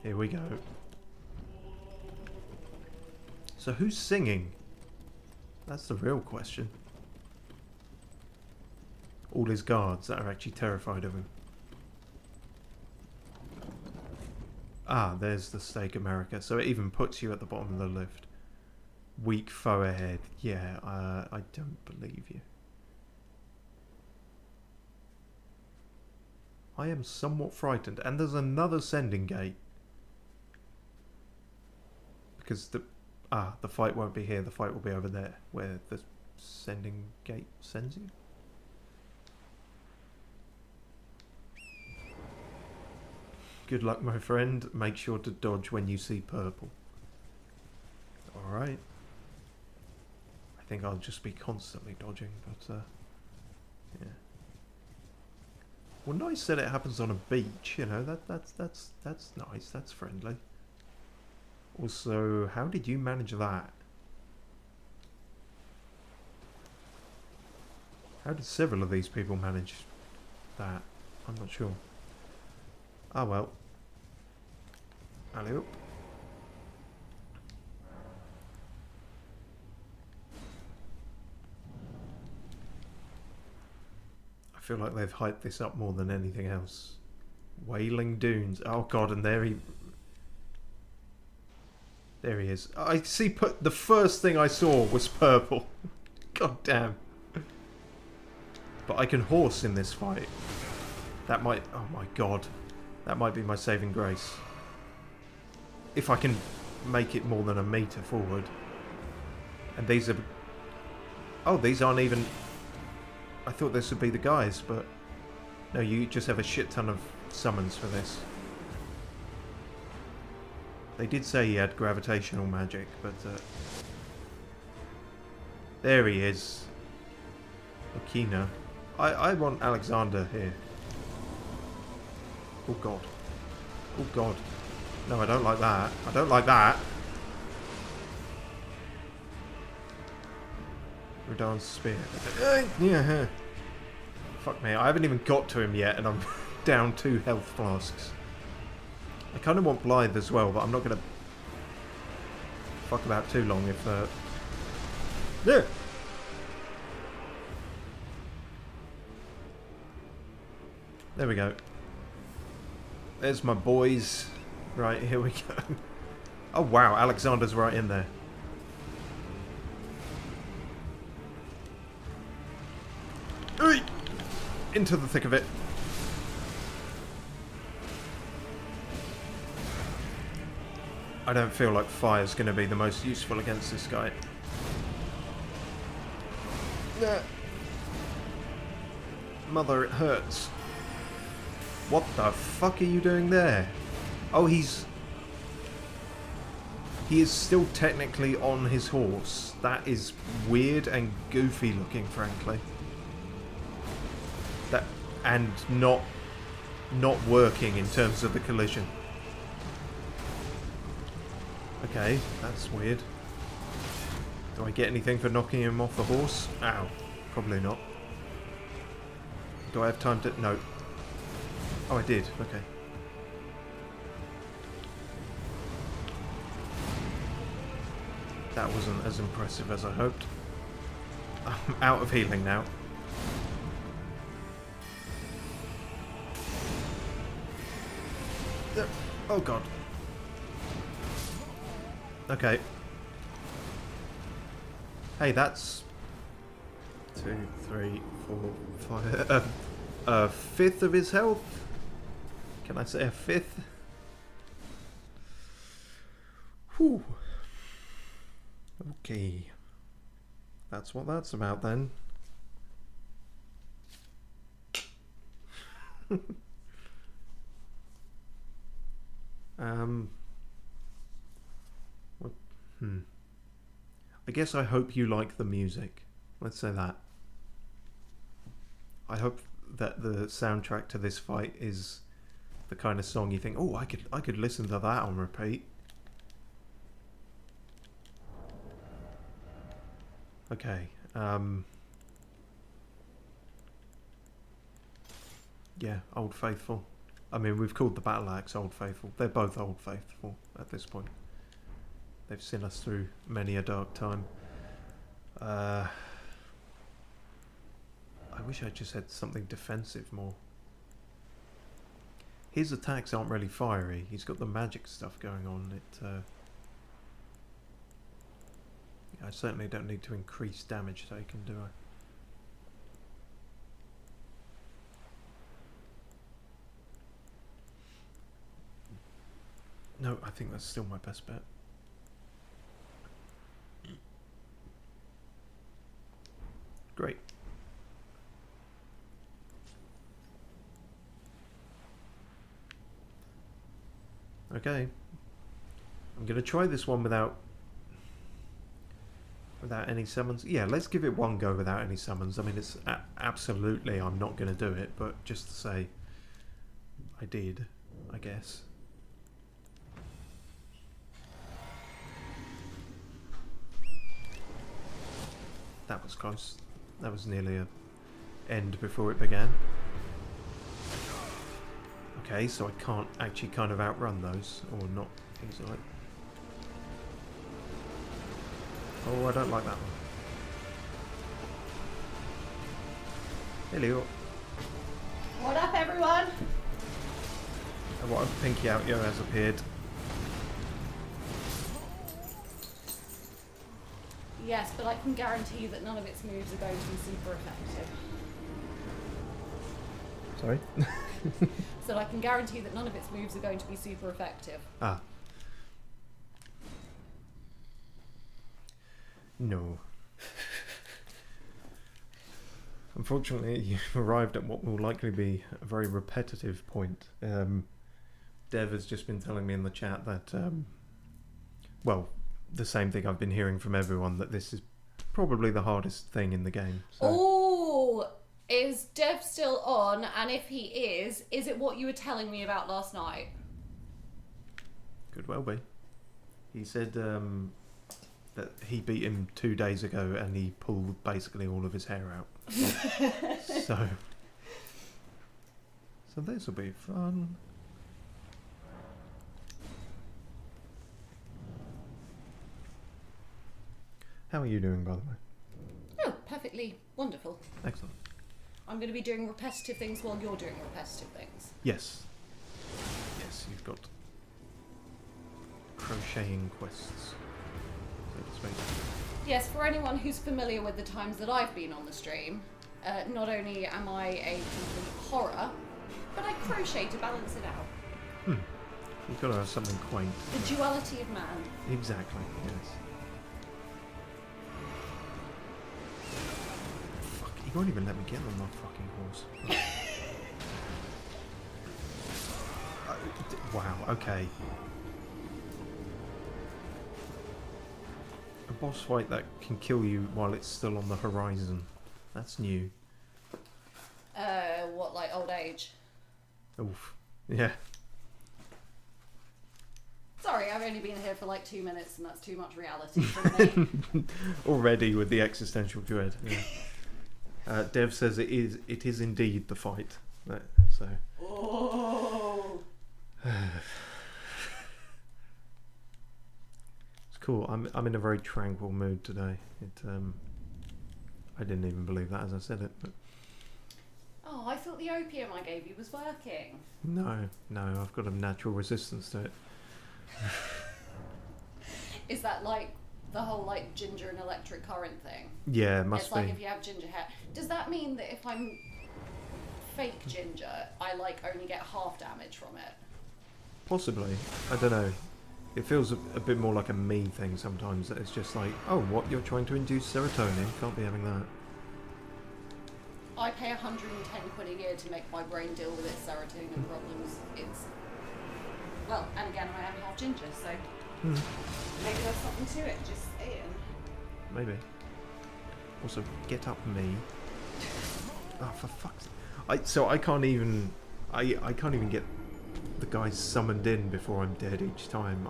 Here we go. So who's singing? That's the real question. All his guards that are actually terrified of him. Ah, there's the stake America. So it even puts you at the bottom of the lift. Weak foe ahead. Yeah, I don't believe you. I am somewhat frightened. And there's another sending gate. Because the fight won't be here. The fight will be over there, where the sending gate sends you. Good luck, my friend. Make sure to dodge when you see purple. Alright. I think I'll just be constantly dodging, but yeah. Well, nice that it happens on a beach, you know, that's nice, that's friendly. Also, how did you manage that? How did several of these people manage that? I'm not sure. Ah, well. Alley-oop. I feel like they've hyped this up more than anything else. Wailing Dunes. Oh god, and there he is. I see. The first thing I saw was purple. God damn. But I can horse in this fight. That might... Oh my god. That might be my saving grace. If I can make it more than a meter forward. And these are Oh, these aren't even... I thought this would be the guys, but... No, you just have a shit ton of summons for this. They did say he had gravitational magic, but... There he is. Okina. I want Alexander here. Oh god. Oh god. No, I don't like that. I don't like that. Radahn's spear. Yeah. Fuck me, I haven't even got to him yet and I'm down 2 health flasks. I kind of want Blythe as well, but I'm not going to fuck about too long if... Yeah. There we go. There's my boys. Right, here we go. Oh wow, Alexander's right in there. Into the thick of it. I don't feel like fire's going to be the most useful against this guy. Mother, it hurts. What the fuck are you doing there? Oh, he is still technically on his horse. That is weird and goofy looking, frankly. That and not working in terms of the collision. Okay, that's weird. Do I get anything for knocking him off the horse? Ow. Probably not. Do I have time to... No. Oh, I did. Okay. That wasn't as impressive as I hoped. I'm out of healing now. Oh god. Okay. Hey, that's 2, 3, 4, 5. A fifth of his health. Can I say a fifth? Whew. Okay. That's what that's about then. What? I guess I hope you like the music. Let's say that. I hope that the soundtrack to this fight is the kind of song you think, oh, I could listen to that on repeat. Okay. Yeah, Old Faithful. I mean, we've called the battle axe Old Faithful. They're both Old Faithful at this point. They've seen us through many a dark time. I wish I just had something defensive more. His attacks aren't really fiery. He's got the magic stuff going on. I certainly don't need to increase damage taken, do I? No, I think that's still my best bet. Great. Okay. I'm going to try this one without any summons. Yeah, let's give it one go without any summons. I mean, it's absolutely I'm not going to do it, but just to say I did, I guess. That was close. That was nearly a end before it began. Okay, so I can't actually kind of outrun those, or not easily. Oh, I don't like that one. Hello. What up, everyone? And what a pinkyoutyo has appeared. Yes, but I can guarantee that none of its moves are going to be super effective. Sorry? So I can guarantee that none of its moves are going to be super effective. Ah. No. Unfortunately, you've arrived at what will likely be a very repetitive point. Dev has just been telling me in the chat that, well, the same thing I've been hearing from everyone, that this is probably the hardest thing in the game. So. Oh, is Dev still on? And if he is it what you were telling me about last night? Could well be. He said that he beat him 2 days ago and he pulled basically all of his hair out. so this will be fun. How are you doing, by the way? Oh, perfectly wonderful. Excellent. I'm going to be doing repetitive things while you're doing repetitive things. Yes. Yes, you've got crocheting quests, so to speak. Yes, for anyone who's familiar with the times that I've been on the stream, not only am I a complete horror, but I crochet to balance it out. You've got to have something quaint. The duality of man. Exactly, yes. Fuck, he won't even let me get on my fucking horse. Wow, okay. A boss fight that can kill you while it's still on the horizon. That's new. What, like old age? Oof. Yeah. Sorry, I've only been here for like 2 minutes and that's too much reality for me. Already with the existential dread. Yeah. Dev says it is indeed the fight. So. Oh. It's cool. I'm in a very tranquil mood today. I didn't even believe that as I said it, but. Oh, I thought the opium I gave you was working. No, I've got a natural resistance to it. Is that like the whole like ginger and electric current thing? Yeah, it must it's be. Like if you have ginger hair. Does that mean that if I'm fake ginger, I like only get half damage from it? Possibly. I don't know. It feels a bit more like a me thing sometimes. That it's just like, oh, what, you're trying to induce serotonin? Can't be having that. I pay 110 quid a year to make my brain deal with its serotonin problems. It's... Well, and again, I am half ginger, so... Maybe there's something to it, just saying. Maybe. Also, get up me. Oh, for fuck's sake. So I can't even... I can't even get the guys summoned in before I'm dead each time.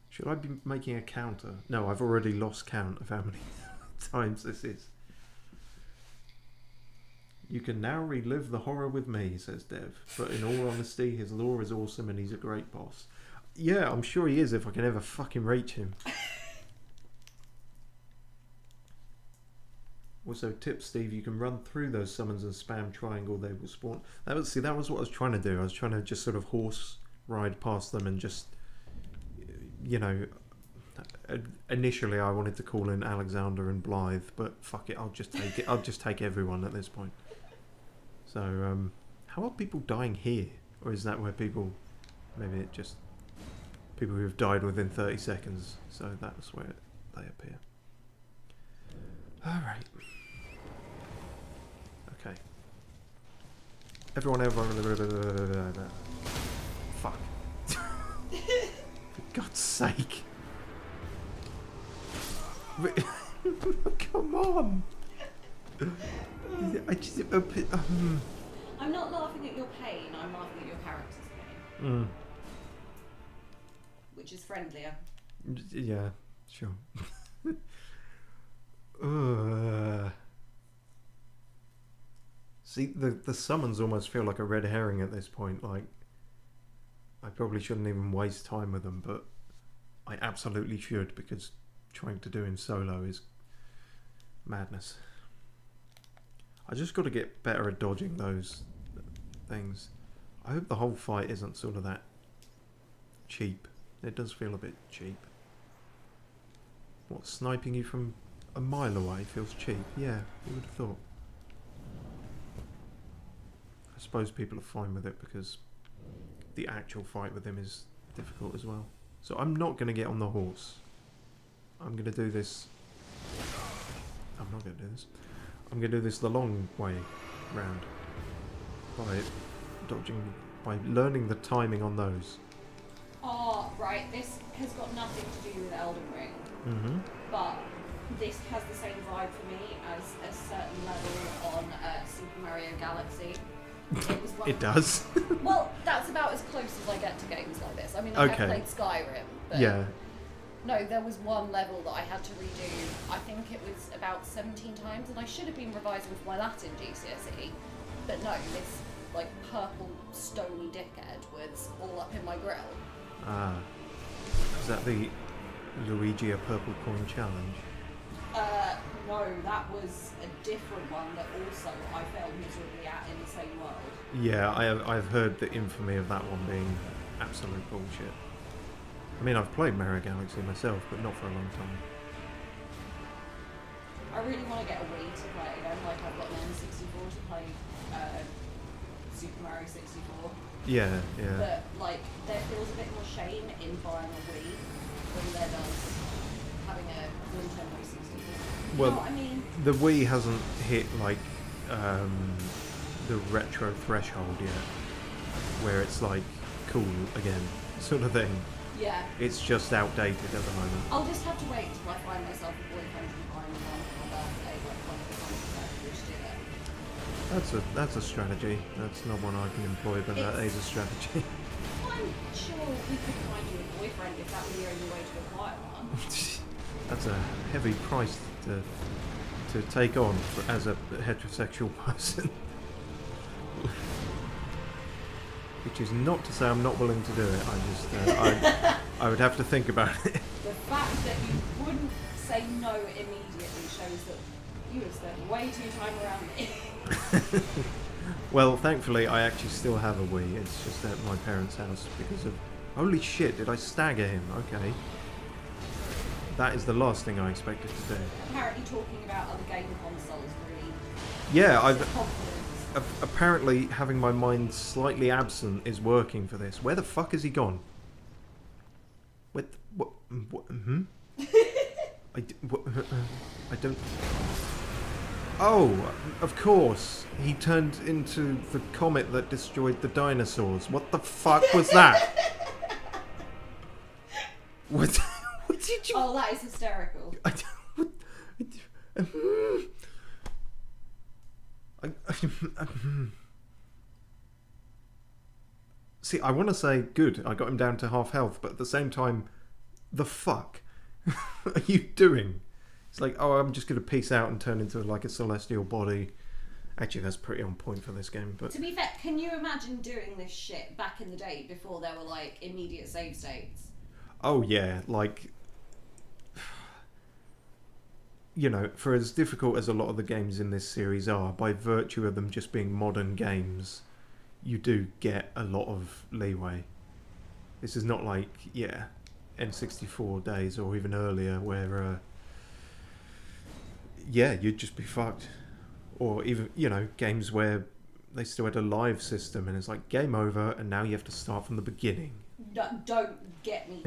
Should I be making a counter? No, I've already lost count of how many times this is. You can now relive the horror with me, says Dev. But in all honesty, his lore is awesome and he's a great boss. Yeah, I'm sure he is if I can ever fucking reach him. Also, tip Steve, you can run through those summons and spam triangle, they will spawn. That was what I was trying to do. I was trying to just sort of horse ride past them and just, you know, initially I wanted to call in Alexander and Blythe, but fuck it, I'll just take it. I'll just take everyone at this point. So, how are people dying here? Or is that where people, maybe it just, people who have died within 30 seconds, so that's where they appear. Alright. Okay. Everyone over. Fuck. For God's sake. Come on. I just. I'm not laughing at your pain, I'm laughing at your character's pain. Which is friendlier. Yeah, sure. See, the summons almost feel like a red herring at this point. Like, I probably shouldn't even waste time with them, but I absolutely should, because trying to do him solo is madness. I just got to get better at dodging those things. I hope the whole fight isn't sort of that cheap. It does feel a bit cheap. What, sniping you from a mile away feels cheap? Yeah, you would have thought. I suppose people are fine with it because the actual fight with him is difficult as well. So I'm not going to get on the horse. I'm going to do this I'm not going to do this. I'm going to do this the long way round. By dodging... By learning the timing on those. Oh, right. This has got nothing to do with Elden Ring. Mm-hmm. But this has the same vibe for me as a certain level on Super Mario Galaxy. It was one It does. Well, that's about as close as I get to games like this. I mean, I have played Skyrim, but yeah. no, there was one level that I had to redo. I think it was about 17 times, and I should have been revising for my Latin GCSE. But no, this like purple stony dickhead was all up in my grill. Ah. Is that the Luigi a Purple Coin Challenge? No, that was a different one that also I failed miserably at in the same world. Yeah, I've heard the infamy of that one being absolute bullshit. I mean, I've played Mario Galaxy myself, but not for a long time. I really want to get a Wii to play again, like I've got an N64 to play Super Mario 64. Yeah, yeah. But, like, there feels a bit more shame in buying a Wii than there does having a Nintendo 64. Well, you know what I mean? the Wii hasn't hit, like, the retro threshold yet, where it's, like, cool again, sort of thing. Yeah. It's just outdated at the moment. I'll just have to wait until I find myself a boyfriend and find one for my birthday, like one of the times that I wish to do it. That's a strategy. That's not one I can employ, but that is a strategy. I'm sure we could find you a boyfriend if that were the only way to acquire one. That's a heavy price to take on as a heterosexual person. Which is not to say I'm not willing to do it. I just I would have to think about it. The fact that you wouldn't say no immediately shows that you have spent way too time around me. Well, thankfully, I actually still have a Wii. It's just at my parents' house because of... Holy shit, did I stagger him? Okay. That is the last thing I expected to do. Apparently talking about other game consoles really... Yeah, confidence. apparently having my mind slightly absent is working for this. Where the fuck has he gone? What? I don't... Oh, of course. He turned into the comet that destroyed the dinosaurs. What the fuck was that? What did you... Oh, that is hysterical. See, I want to say, good, I got him down to half health, but at the same time, the fuck are you doing? It's like, oh, I'm just going to peace out and turn into like a celestial body. Actually, that's pretty on point for this game. But to be fair, can you imagine doing this shit back in the day before there were like immediate save states? Oh yeah, like... You know, for as difficult as a lot of the games in this series are, by virtue of them just being modern games, you do get a lot of leeway. This is not like, yeah, N64 days or even earlier where, yeah, you'd just be fucked. Or even, you know, games where they still had a live system and it's like, game over and now you have to start from the beginning. Don't get me.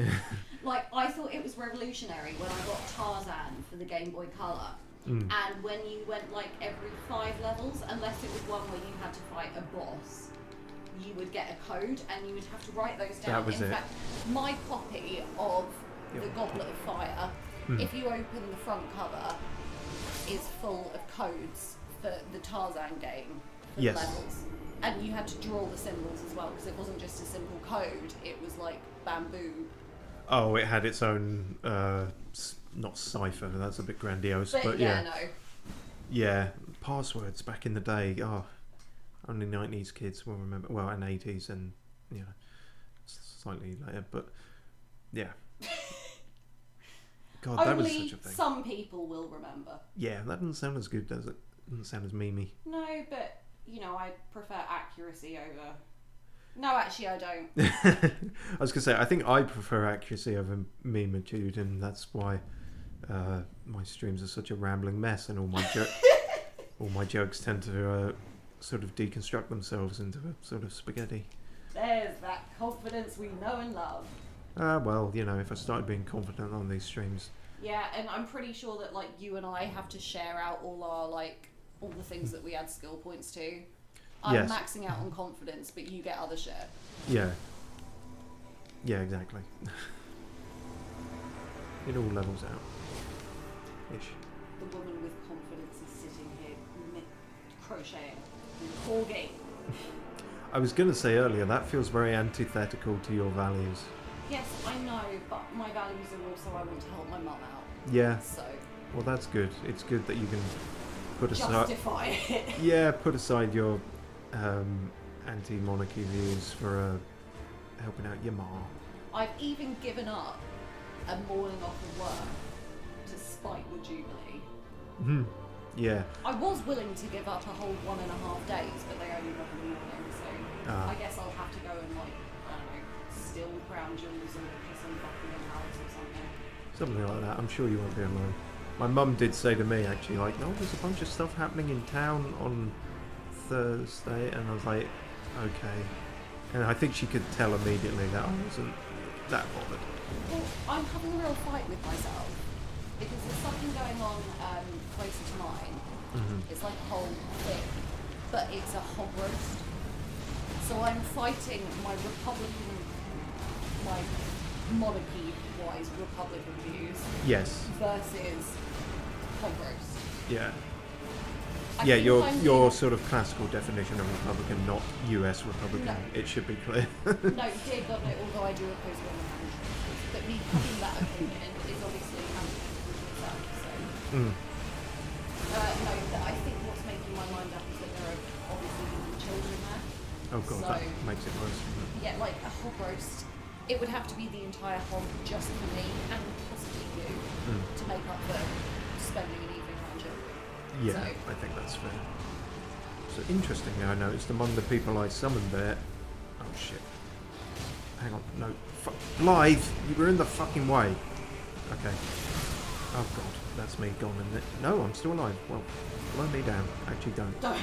Like, I thought it was revolutionary when I got Tarzan for the Game Boy Color. And when you went like every 5 levels, unless it was one where you had to fight a boss, you would get a code and you would have to write those down. That was In fact, my copy of the Goblet of Fire, if you open the front cover, is full of codes for the Tarzan game for the levels. And you had to draw the symbols as well, because it wasn't just a simple code, it was like bamboo. Oh, it had its own, not cipher, that's a bit grandiose, but yeah. No. Yeah, passwords back in the day, oh, only 90s kids will remember, well, and 80s and, you know, slightly later, but yeah. God, that was such a Only thing. some people will remember. Yeah, that doesn't sound as good, does it? Doesn't sound as memey. No, but, you know, I prefer accuracy over... No, actually, I don't. I was going to say, I think I prefer accuracy over memitude, and that's why my streams are such a rambling mess, and all my jokes tend to sort of deconstruct themselves into a sort of spaghetti. There's that confidence we know and love. Well, you know, if I started being confident on these streams, Yeah, and I'm pretty sure that like you and I have to share out all the things that we add skill points to. I'm Yes. maxing out on confidence, but you get other shit. Yeah. Yeah, exactly. It all levels out. Ish. The woman with confidence is sitting here crocheting in corgi. I was going to say earlier, that feels very antithetical to your values. Yes, I know, but my values are also I want to help my mum out. Yeah. So Well, that's good. It's good that you can put aside... justify it. Yeah, put aside your anti-monarchy views for helping out your ma. I've even given up a morning off of work to spite the Jubilee. Hmm. Yeah. I was willing to give up a whole 1.5 days, but they only want a morning, so I guess I'll have to go and I don't know, steal crown jewels or piss on Buckingham Palace or something. Something like that. I'm sure you won't be alone. My mum did say to me, actually, like, no, there's a bunch of stuff happening in town on Thursday, and I was like, okay. And I think she could tell immediately that I wasn't that bothered. Well, I'm having a real fight with myself because there's something going on closer to mine. Mm-hmm. It's like a whole thing, but it's a hog roast. So I'm fighting my Republican, like monarchy-wise Republican views Yes. versus hog roast. Yeah. I Yeah, think your sort of classical definition of Republican, not US Republican. No. It should be clear. No, dear God, no, although I do oppose women management. But me having that opinion is obviously antithetical to itself, so... Mm. No, I think what's making my mind up is that there are obviously little children there. Oh god, So- that makes it worse. Yeah, like a hog roast, it would have to be the entire hog just for me and possibly you to make up for spending an evening around children. Yeah, So- I think that's fair. So interestingly, I noticed among the people I summoned there... Oh shit. Hang on, no. Blythe! You were in the fucking way. Okay. Oh god, that's me gone, isn't it? No, I'm still alive. Well, blow me down. Actually, don't. Don't.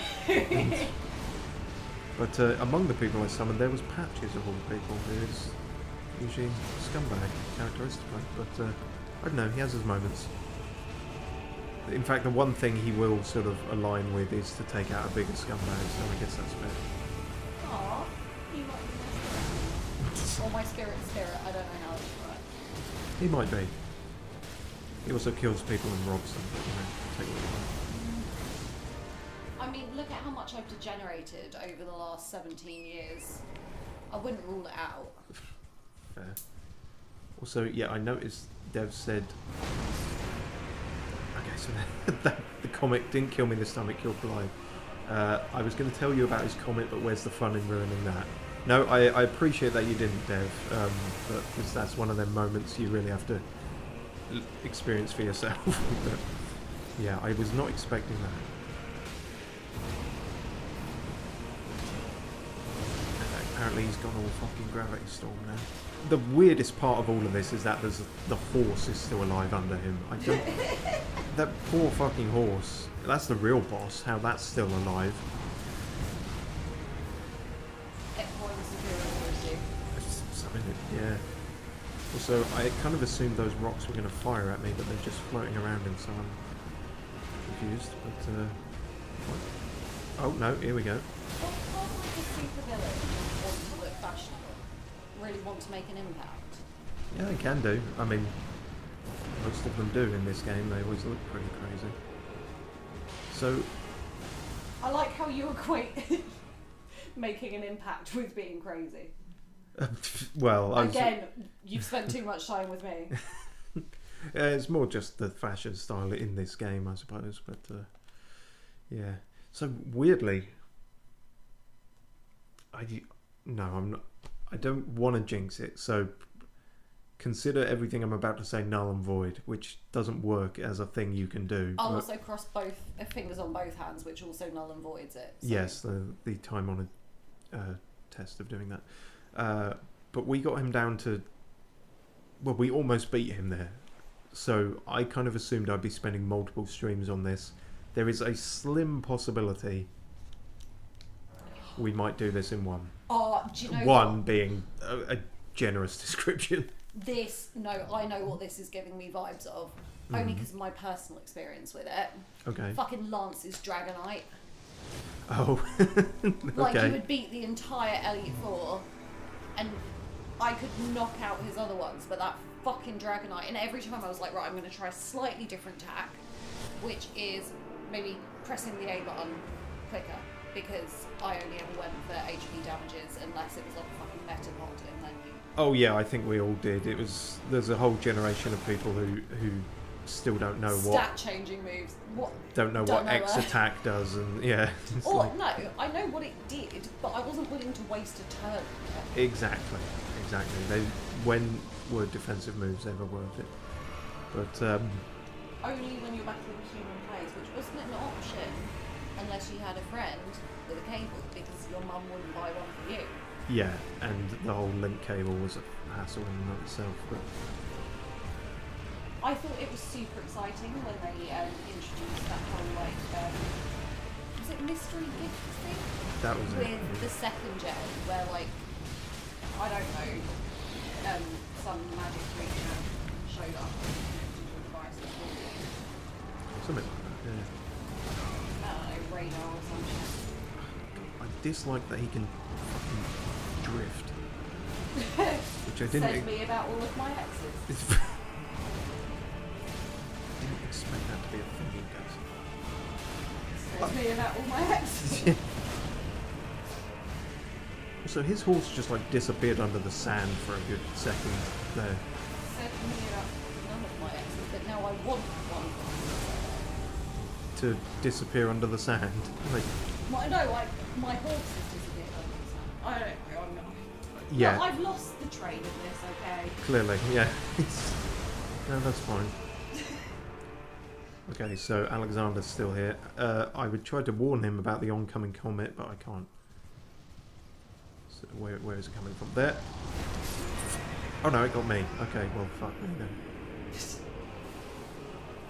But among the people I summoned, there was Patches of all people, who is usually a scumbag, characteristically. But I don't know, he has his moments. In fact, the one thing he will sort of align with is to take out a bigger scumbag, so I guess that's fair. Aww, he might be my spirit. Or my spirit, I don't know how it's right. He might be. He also kills people and robs them, but, you know, take what you want. I mean, look at how much I've degenerated over the last 17 years. I wouldn't rule it out. Fair. Also, yeah, I noticed Dev said... Okay, so the comet didn't kill me this time, it killed Blythe. I was going to tell you about his comet, but where's the fun in ruining that? No, I appreciate that you didn't, Dev, but because that's one of them moments you really have to experience for yourself. But, yeah, I was not expecting that. Apparently he's gone all fucking gravity storm now. The weirdest part of all of this is that the horse is still alive under him. I don't... That poor fucking horse. That's the real boss, how that's still alive. Yeah. Also, I kind of assumed those rocks were going to fire at me, but they're just floating around him, so I'm confused. But, what? Oh, no, here we go. Well, can't like a supervillain want to look fashionable? Really want to make an impact? Yeah, they can do. I mean, most of them do in this game. They always look pretty crazy. So... I like how you equate making an impact with being crazy. Well, Again, you've spent too much time with me. It's more just the fashion style in this game, I suppose. But yeah. So weirdly, I'm not. I don't want to jinx it. So consider everything I'm about to say null and void, which doesn't work as a thing you can do. I'll but also cross both fingers on both hands, which also null and voids it. So. yes, the time-honoured test of doing that. But we got him down to... Well, we almost beat him there. So I kind of assumed I'd be spending multiple streams on this. There is a slim possibility we might do this in one. Oh, do you know One what? being a generous description. This, no, I know what this is giving me vibes of. Only because of my personal experience with it. Okay. Fucking Lance's Dragonite. Oh. Like, Okay. you would beat the entire Elite Four, and I could knock out his other ones, but that fucking Dragonite, and every time I was like, right, I'm going to try a slightly different tack, which is maybe pressing the A button quicker, because I only ever went for HP damages unless it was like a fucking Metapod, and then you... Oh yeah, I think we all did. There's a whole generation of people who still don't know Stat changing moves. What? don't know what X attack does, and yeah. It's Or, like, no, I know what it did, but I wasn't willing to waste a turn. exactly. When were defensive moves ever worth it? But Only when you're battling human players, which wasn't an option unless you had a friend with a cable, because your mum wouldn't buy one for you. yeah, and the whole link cable was a hassle in and of itself. But I thought it was super exciting when they introduced that whole, like, was it mystery gift thing? that was With it. the second gen, where, like, I don't know, some magic creature showed up and connected to a device and called you. Something like that. Yeah. I don't know, radar or some shit. I dislike that he can fucking drift, which I didn't. Says me about all of my exes. Didn't expect that to be a thing he does. Says me about all my exes. So his horse just like disappeared under the sand for a good second there. Said me about none of my exes, but now I want one. To disappear under the sand. Like, Well, no, like, my horse has disappeared under the sand. I don't know, I'm not. yeah, Look, I've lost the train of this, okay? clearly, yeah. No, that's fine. Okay, so Alexander's still here. I would try to warn him about the oncoming comet, but I can't. So where is it coming from? There. Oh no, it got me. Okay, well, fuck me then.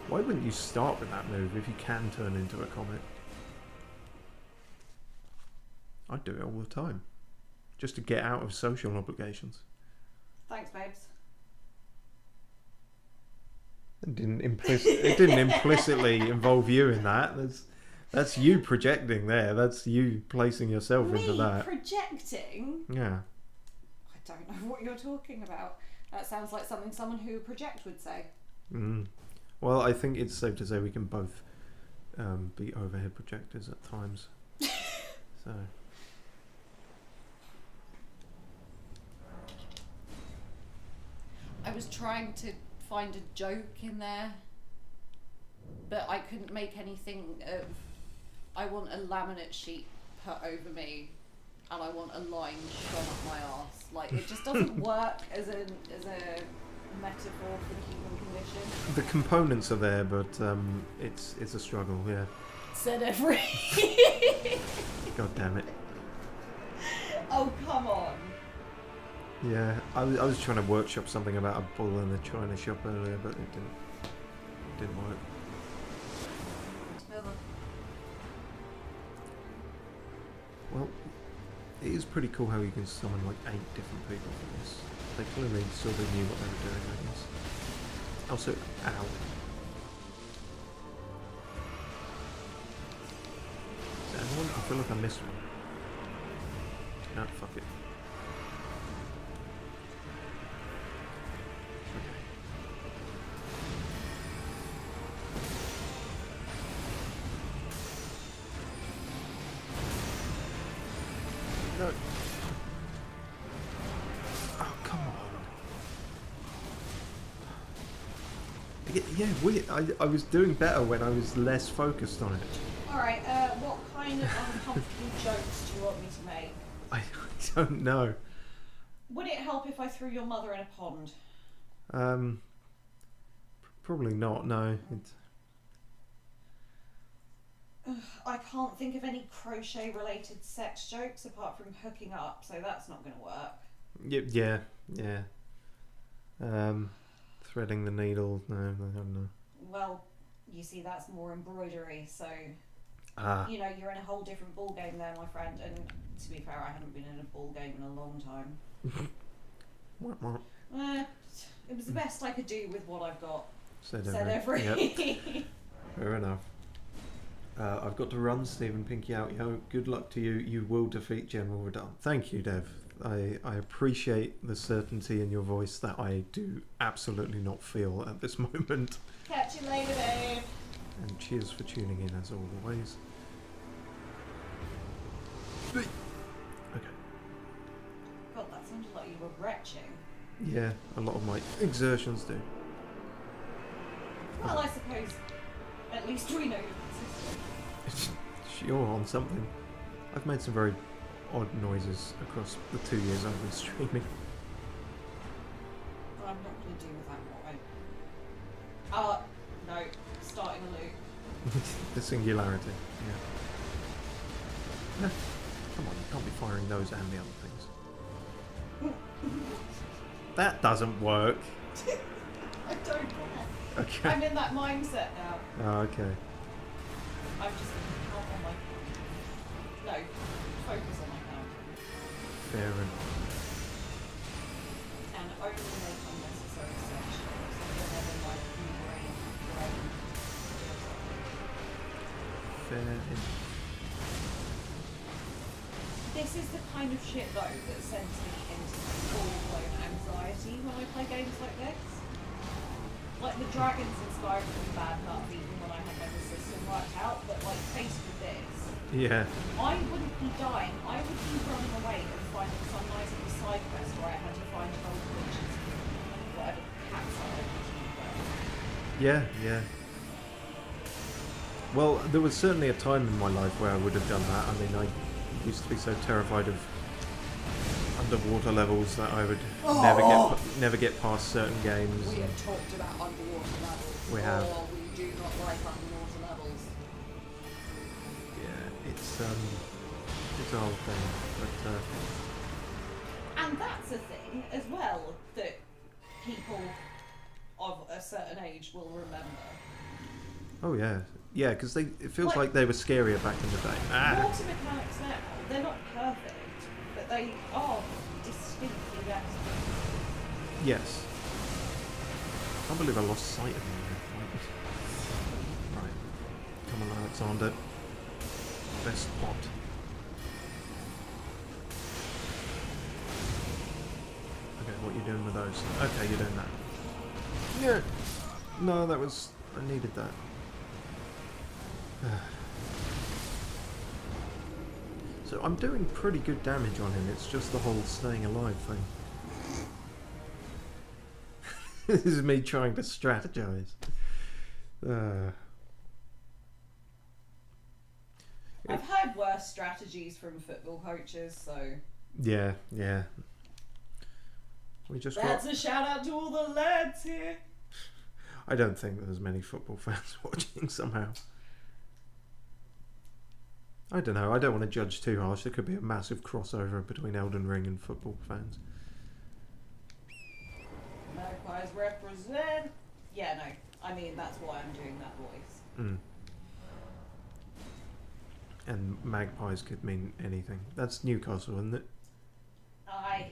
Why wouldn't you start with that move if you can turn into a comet? I'd do it all the time. Just to get out of social obligations. Thanks, babes. It didn't implicitly involve you in that. That's you projecting there. That's you placing yourself into that. Projecting? Yeah. I don't know what you're talking about. That sounds like something someone who would project would say. Mm. Well, I think it's safe to say we can both be overhead projectors at times. So. I was trying to find a joke in there, but I couldn't make anything of. I want a laminate sheet put over me, and I want a line shone up my arse. Like, it just doesn't work as a metaphor for the human condition. The components are there, but it's a struggle. Yeah. Said every. God damn it. Oh, come on. Yeah, I was trying to workshop something about a bull in a china shop earlier, but it didn't work. Well, it is pretty cool how you can summon like 8 different people for this. They clearly sort of knew what they were doing, I guess. Also, ow. Is there anyone? I feel like I missed one. No, fuck it. No. Oh, come on. Yeah, weird. I was doing better when I was less focused on it. Alright, what kind of uncomfortable jokes do you want me to make? I don't know. Would it help if I threw your mother in a pond? Probably not, no. I can't think of any crochet related sex jokes apart from hooking up, so that's not going to work. Yeah. Threading the needle, no, I don't know. Well, you see, that's more embroidery, so you know, you're in a whole different ball game there, my friend. And to be fair, I haven't been in a ball game in a long time. It was the best I could do with what I've got. Said Said every. every. Yep. Fair enough. I've got to run, Stephen Pinkyoutyo. Good luck to you. You will defeat General Radahn. Thank you, Dev. I appreciate the certainty in your voice that I do absolutely not feel at this moment. Catch you later, babe. And cheers for tuning in as always. Okay. God, that sounded like you were retching. Yeah, a lot of my exertions do. Well, I suppose at least we know you're consistent. Sure, on something. I've made some very odd noises across the 2 years I've been streaming. I'm not going to deal with that one. No. Starting a loop. The singularity, yeah. Come on, you can't be firing those and the other things. That doesn't work. I don't care. Okay. I'm in that mindset now. Oh, okay. I'm just going to count on my... No, focus on my count. Fair enough. And only make unnecessary sections. Whenever my brain... Fair enough. This is the kind of shit, though, that sends me into full-blown anxiety when I play games like this. Like, the dragons in Skyrim were bad enough even when I had my system worked out, but, like, faced with this, Yeah. I wouldn't be dying. I would be running away and finding some nice little side quest where I had to find a gold witches, whatever cats are. Yeah, yeah. Well, there was certainly a time in my life where I would have done that. I mean, I used to be so terrified of underwater levels that I would never get past certain games. We have talked about underwater levels. We have. We do not like underwater levels. Yeah, it's a whole thing, but And that's a thing as well that people of a certain age will remember. oh yeah, yeah, because it feels Like- like they were scarier back in the day. Water mechanics now, they're not perfect, but they are distinctly better. Yes. I can't believe I lost sight of him. Right. Come on, Alexander. Best spot. Okay, what are you doing with those? Okay, you're doing that. Yeah. No, that was... I needed that. So I'm doing pretty good damage on him, it's just the whole staying alive thing. This is me trying to strategize. I've heard worse strategies from football coaches, so... Yeah, yeah. We just That's a shout out to all the lads here! I don't think there's many football fans watching somehow. I don't know, I don't want to judge too harsh. There could be a massive crossover between Elden Ring and football fans. Magpies represent... Yeah, no. I mean, that's why I'm doing that voice. Mm. And magpies could mean anything. That's Newcastle, isn't it? Aye.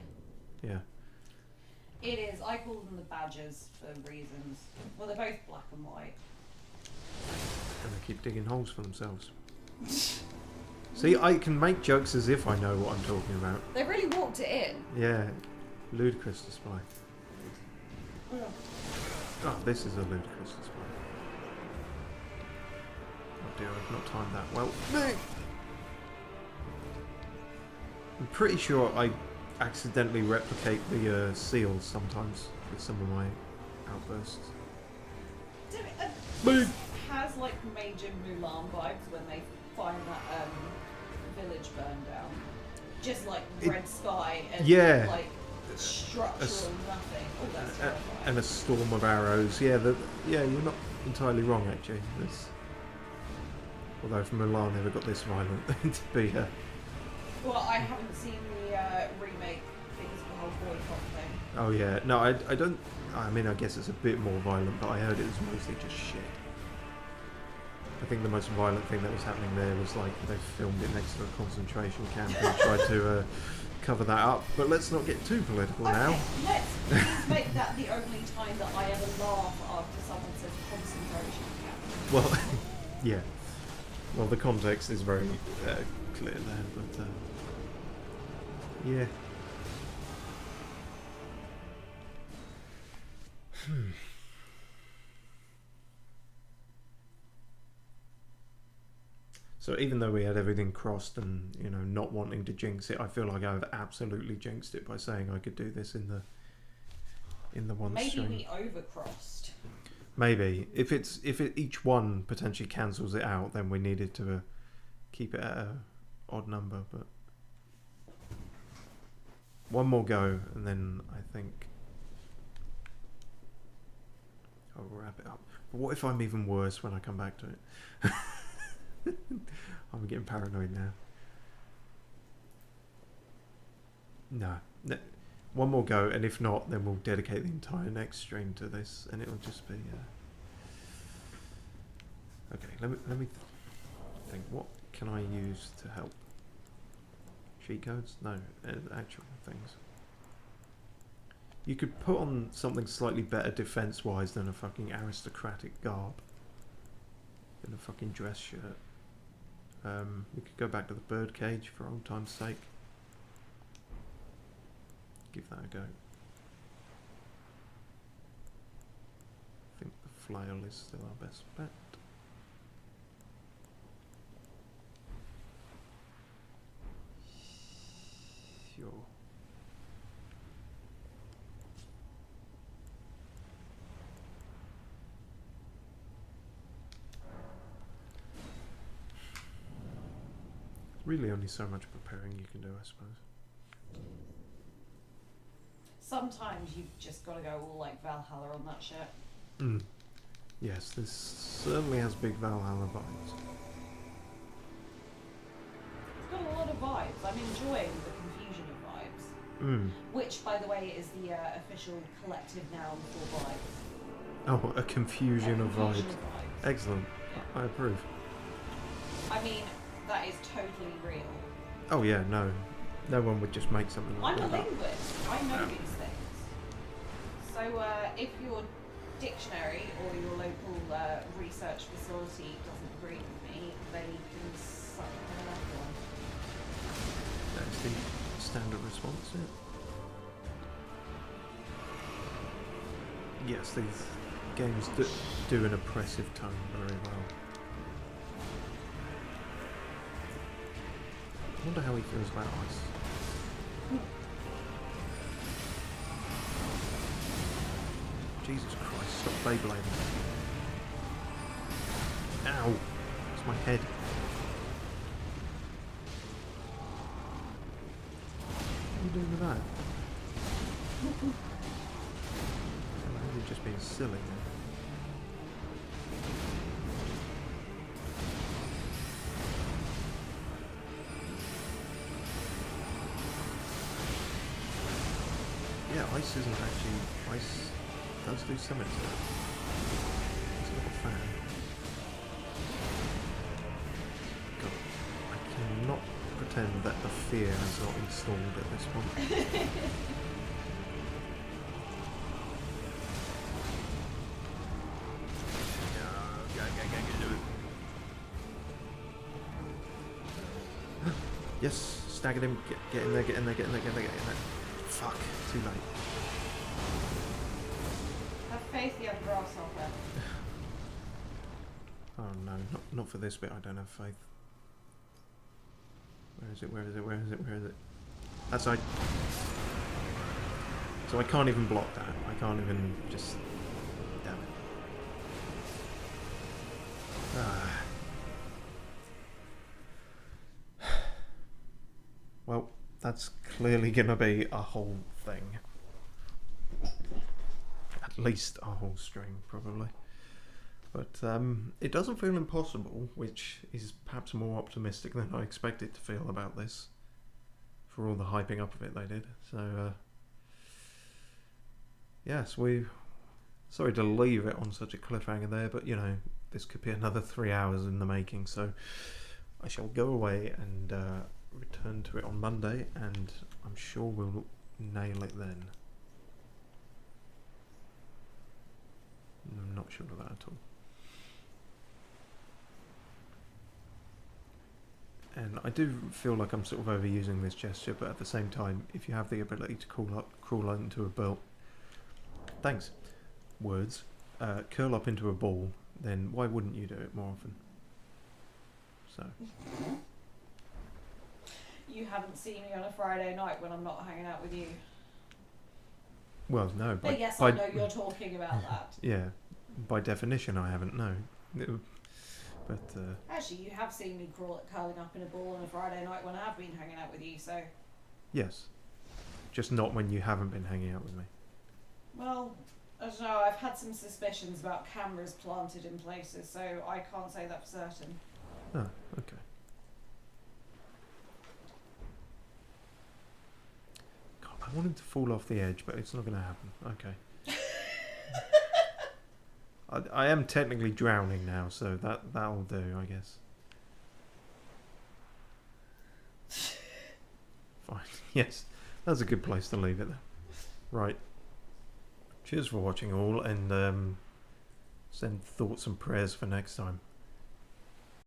Yeah. It is. I call them the Badgers for reasons. Well, they're both black and white. And they keep digging holes for themselves. See, I can make jokes as if I know what I'm talking about. They really walked it in. Yeah. Ludicrous display. Oh, this is a ludicrous display. Oh dear, I've not timed that well. I'm pretty sure I accidentally replicate the seals sometimes with some of my outbursts. This has like major Mulan vibes when they find that village burned down. Just like red sky and like structural nothing. Oh, that's terrifying. And a storm of arrows. Yeah, you're not entirely wrong actually. Although if Mulan never got this violent, to be Well, I haven't seen the remake because of the whole boycott thing. Oh yeah, no, I don't. I mean, I guess it's a bit more violent, but I heard it was mostly just shit. I think the most violent thing that was happening there was like they filmed it next to a concentration camp and tried to cover that up. But let's not get too political Okay, now. let's please make that the only time that I ever laugh after someone says concentration camp. Well, yeah. Well, the context is very clear there, but yeah. So even though we had everything crossed and, you know, not wanting to jinx it, I feel like I've absolutely jinxed it by saying I could do this in the one stream. Maybe we overcrossed. Maybe. If each one potentially cancels it out, then we needed to keep it at a odd number, but one more go and then I think I'll wrap it up. But what if I'm even worse when I come back to it? I'm getting paranoid now. No. One more go, and if not, then we'll dedicate the entire next stream to this, and it'll just be... Okay, let me think. What can I use to help? Cheat codes? No, actual things. You could put on something slightly better defense-wise than a fucking aristocratic garb. In a fucking dress shirt. We could go back to the birdcage for old time's sake. Give that a go. I think the flail is still our best bet. Sure. Really only so much preparing you can do, I suppose. Sometimes you've just got to go all like Valhalla on that shit. Mm. Yes, this certainly has big Valhalla vibes. It's got a lot of vibes. I'm enjoying the confusion of vibes. Mm. Which, by the way, is the official collective noun for vibes. Oh, a confusion of vibes. Excellent. Yeah. I approve. I mean, that is totally real. Oh yeah, no. No one would just make something like I'm a that. linguist. I know these things. So if your dictionary or your local research facility doesn't agree with me, they can suck their left one. That's the standard response, yeah. Yes, these games do an oppressive tone very well. I wonder how he feels about ice. Jesus Christ, stop Beyblading. Ow! It's my head. What are you doing with that? You're just being silly now. Yeah, ice isn't actually... Ice does do something to it. It's not a fan. God, I cannot pretend that the fear is not installed at this point. Yes, stagger him, get in there, get in there, get in there, get in there, get in there. Fuck, too late. Have faith, young grasshopper. Oh no, not for this bit, I don't have faith. Where is it, where is it, where is it, where is it? That's I. So I can't even block that. I can't even just... Damn it. Ah. Well, that's clearly gonna be a whole thing. At least a whole stream, probably. But it doesn't feel impossible, which is perhaps more optimistic than I expected to feel about this. For all the hyping up of it they did. So, yes, sorry to leave it on such a cliffhanger there, but you know, this could be another 3 hours in the making, so I shall go away and return to it on Monday, and I'm sure we'll nail it then. I'm not sure of that at all. And I do feel like I'm sort of overusing this gesture, but at the same time, if you have the ability to crawl into a ball, thanks, words, curl up into a ball, then why wouldn't you do it more often? So. You haven't seen me on a Friday night when I'm not hanging out with you. Well, no. But yes, I know you're talking about that. Yeah, by definition, I haven't. No, but actually, you have seen me curling up in a ball on a Friday night when I have been hanging out with you. So. Yes, just not when you haven't been hanging out with me. Well, I don't know. I've had some suspicions about cameras planted in places, so I can't say that for certain. Oh, okay. God, I wanted to fall off the edge, but it's not going to happen. Okay. I am technically drowning now, so that'll do, I guess. Fine. Yes, that's a good place to leave it then. Right. Cheers for watching all, and send thoughts and prayers for next time.